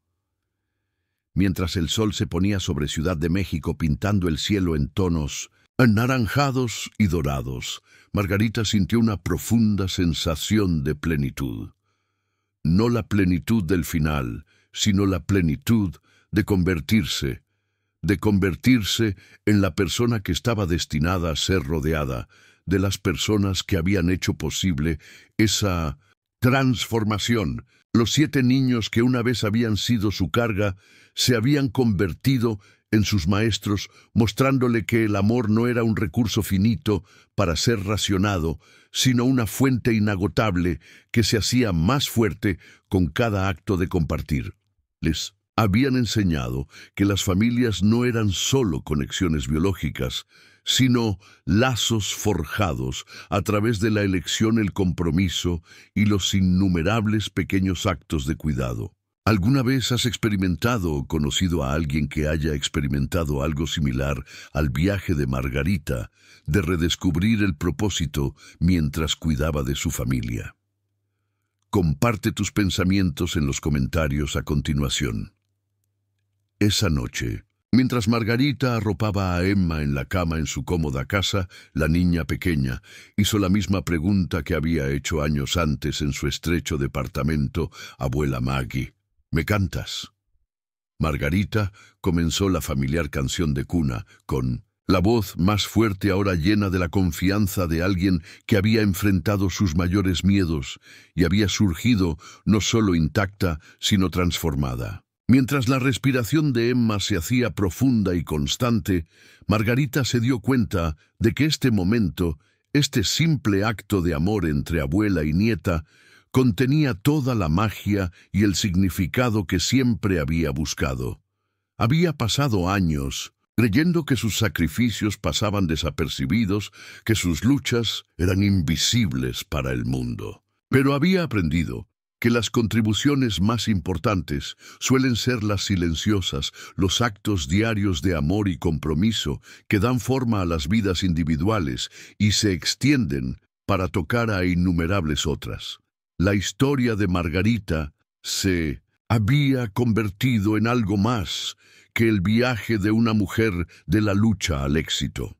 Mientras el sol se ponía sobre Ciudad de México pintando el cielo en tonos anaranjados y dorados, Margarita sintió una profunda sensación de plenitud. No la plenitud del final, sino la plenitud de convertirse en la persona que estaba destinada a ser rodeada de las personas que habían hecho posible esa transformación. Los 7 niños que una vez habían sido su carga se habían convertido en sus maestros, mostrándole que el amor no era un recurso finito para ser racionado, sino una fuente inagotable que se hacía más fuerte con cada acto de compartir. Les habían enseñado que las familias no eran solo conexiones biológicas, sino lazos forjados a través de la elección, el compromiso y los innumerables pequeños actos de cuidado. ¿Alguna vez has experimentado o conocido a alguien que haya experimentado algo similar al viaje de Margarita, de redescubrir el propósito mientras cuidaba de su familia? Comparte tus pensamientos en los comentarios a continuación. Esa noche, mientras Margarita arropaba a Emma en la cama en su cómoda casa, la niña pequeña hizo la misma pregunta que había hecho años antes en su estrecho departamento, abuela Maggie. ¿Me cantas? Margarita comenzó la familiar canción de cuna, con la voz más fuerte ahora llena de la confianza de alguien que había enfrentado sus mayores miedos y había surgido no solo intacta, sino transformada. Mientras la respiración de Emma se hacía profunda y constante, Margarita se dio cuenta de que este momento, este simple acto de amor entre abuela y nieta, contenía toda la magia y el significado que siempre había buscado. Había pasado años creyendo que sus sacrificios pasaban desapercibidos, que sus luchas eran invisibles para el mundo. Pero había aprendido que las contribuciones más importantes suelen ser las silenciosas, los actos diarios de amor y compromiso que dan forma a las vidas individuales y se extienden para tocar a innumerables otras. La historia de Margarita se había convertido en algo más que el viaje de una mujer de la lucha al éxito.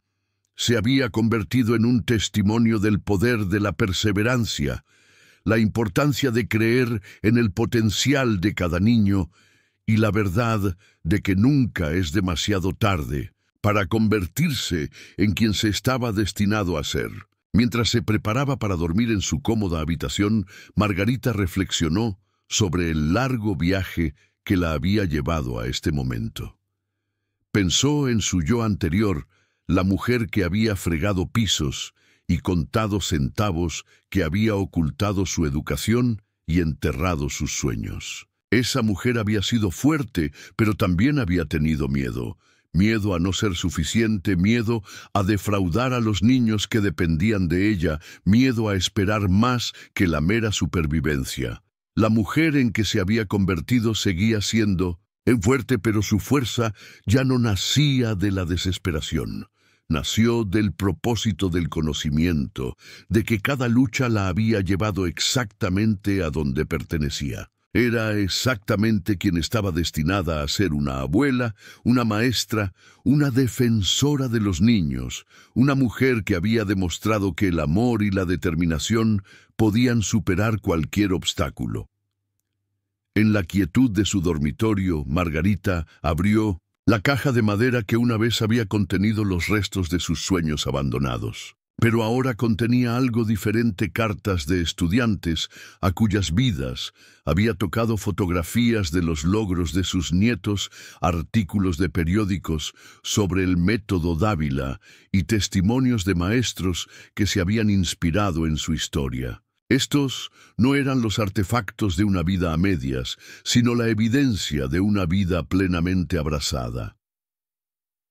Se había convertido en un testimonio del poder de la perseverancia, la importancia de creer en el potencial de cada niño y la verdad de que nunca es demasiado tarde para convertirse en quien se estaba destinado a ser. Mientras se preparaba para dormir en su cómoda habitación, Margarita reflexionó sobre el largo viaje que la había llevado a este momento. Pensó en su yo anterior, la mujer que había fregado pisos y contado centavos, que había ocultado su educación y enterrado sus sueños. Esa mujer había sido fuerte, pero también había tenido miedo. Miedo a no ser suficiente, miedo a defraudar a los niños que dependían de ella, miedo a esperar más que la mera supervivencia. La mujer en que se había convertido seguía siendo fuerte, pero su fuerza ya no nacía de la desesperación. Nació del propósito del conocimiento, de que cada lucha la había llevado exactamente a donde pertenecía. Era exactamente quien estaba destinada a ser una abuela, una maestra, una defensora de los niños, una mujer que había demostrado que el amor y la determinación podían superar cualquier obstáculo. En la quietud de su dormitorio, Margarita abrió la caja de madera que una vez había contenido los restos de sus sueños abandonados. Pero ahora contenía algo diferente: cartas de estudiantes a cuyas vidas había tocado, fotografías de los logros de sus nietos, artículos de periódicos sobre el método Dávila y testimonios de maestros que se habían inspirado en su historia. Estos no eran los artefactos de una vida a medias, sino la evidencia de una vida plenamente abrazada.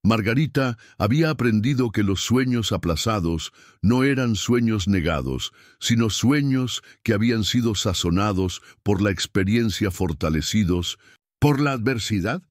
Margarita había aprendido que los sueños aplazados no eran sueños negados, sino sueños que habían sido sazonados por la experiencia, fortalecidos por la adversidad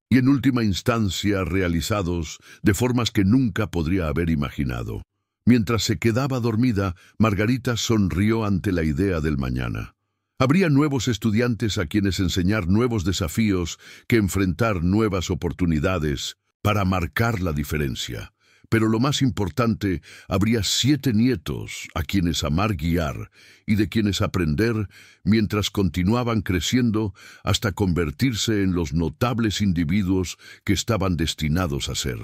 y en última instancia realizados de formas que nunca podría haber imaginado. Mientras se quedaba dormida, Margarita sonrió ante la idea del mañana. Habría nuevos estudiantes a quienes enseñar nuevos desafíos, que enfrentar nuevas oportunidades para marcar la diferencia. Pero lo más importante, habría 7 nietos a quienes amar, guiar y de quienes aprender mientras continuaban creciendo hasta convertirse en los notables individuos que estaban destinados a ser.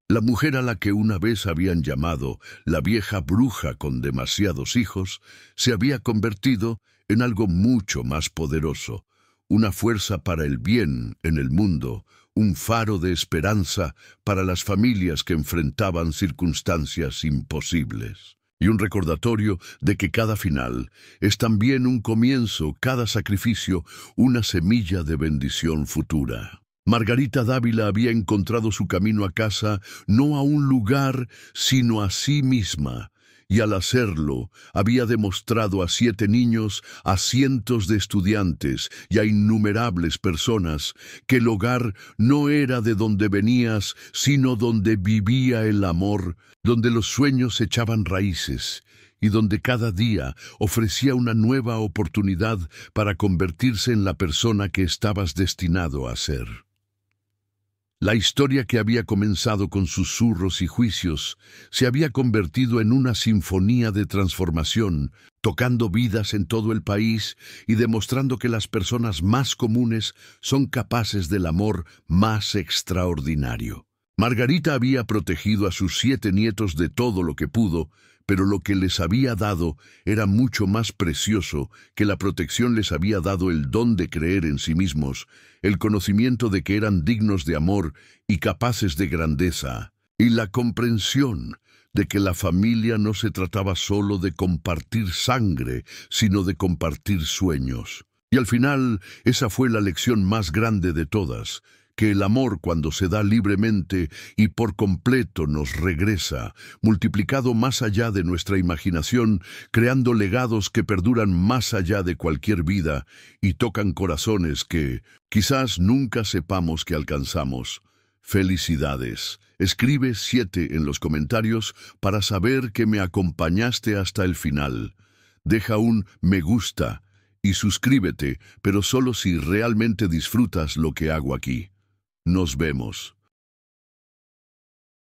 La mujer a la que una vez habían llamado la vieja bruja con demasiados hijos se había convertido en algo mucho más poderoso, una fuerza para el bien en el mundo, un faro de esperanza para las familias que enfrentaban circunstancias imposibles. Y un recordatorio de que cada final es también un comienzo, cada sacrificio una semilla de bendición futura. Margarita Dávila había encontrado su camino a casa, no a un lugar, sino a sí misma, y al hacerlo había demostrado a 7 niños, a cientos de estudiantes y a innumerables personas que el hogar no era de donde venías, sino donde vivía el amor, donde los sueños echaban raíces y donde cada día ofrecía una nueva oportunidad para convertirse en la persona que estabas destinado a ser. La historia que había comenzado con susurros y juicios se había convertido en una sinfonía de transformación, tocando vidas en todo el país y demostrando que las personas más comunes son capaces del amor más extraordinario. Margarita había protegido a sus 7 nietos de todo lo que pudo, pero lo que les había dado era mucho más precioso que la protección. Les había dado el don de creer en sí mismos, el conocimiento de que eran dignos de amor y capaces de grandeza, y la comprensión de que la familia no se trataba solo de compartir sangre, sino de compartir sueños. Y al final, esa fue la lección más grande de todas, que el amor, cuando se da libremente y por completo, nos regresa, multiplicado más allá de nuestra imaginación, creando legados que perduran más allá de cualquier vida y tocan corazones que quizás nunca sepamos que alcanzamos. Felicidades. Escribe 7 en los comentarios para saber que me acompañaste hasta el final. Deja un me gusta y suscríbete, pero solo si realmente disfrutas lo que hago aquí. Nos vemos.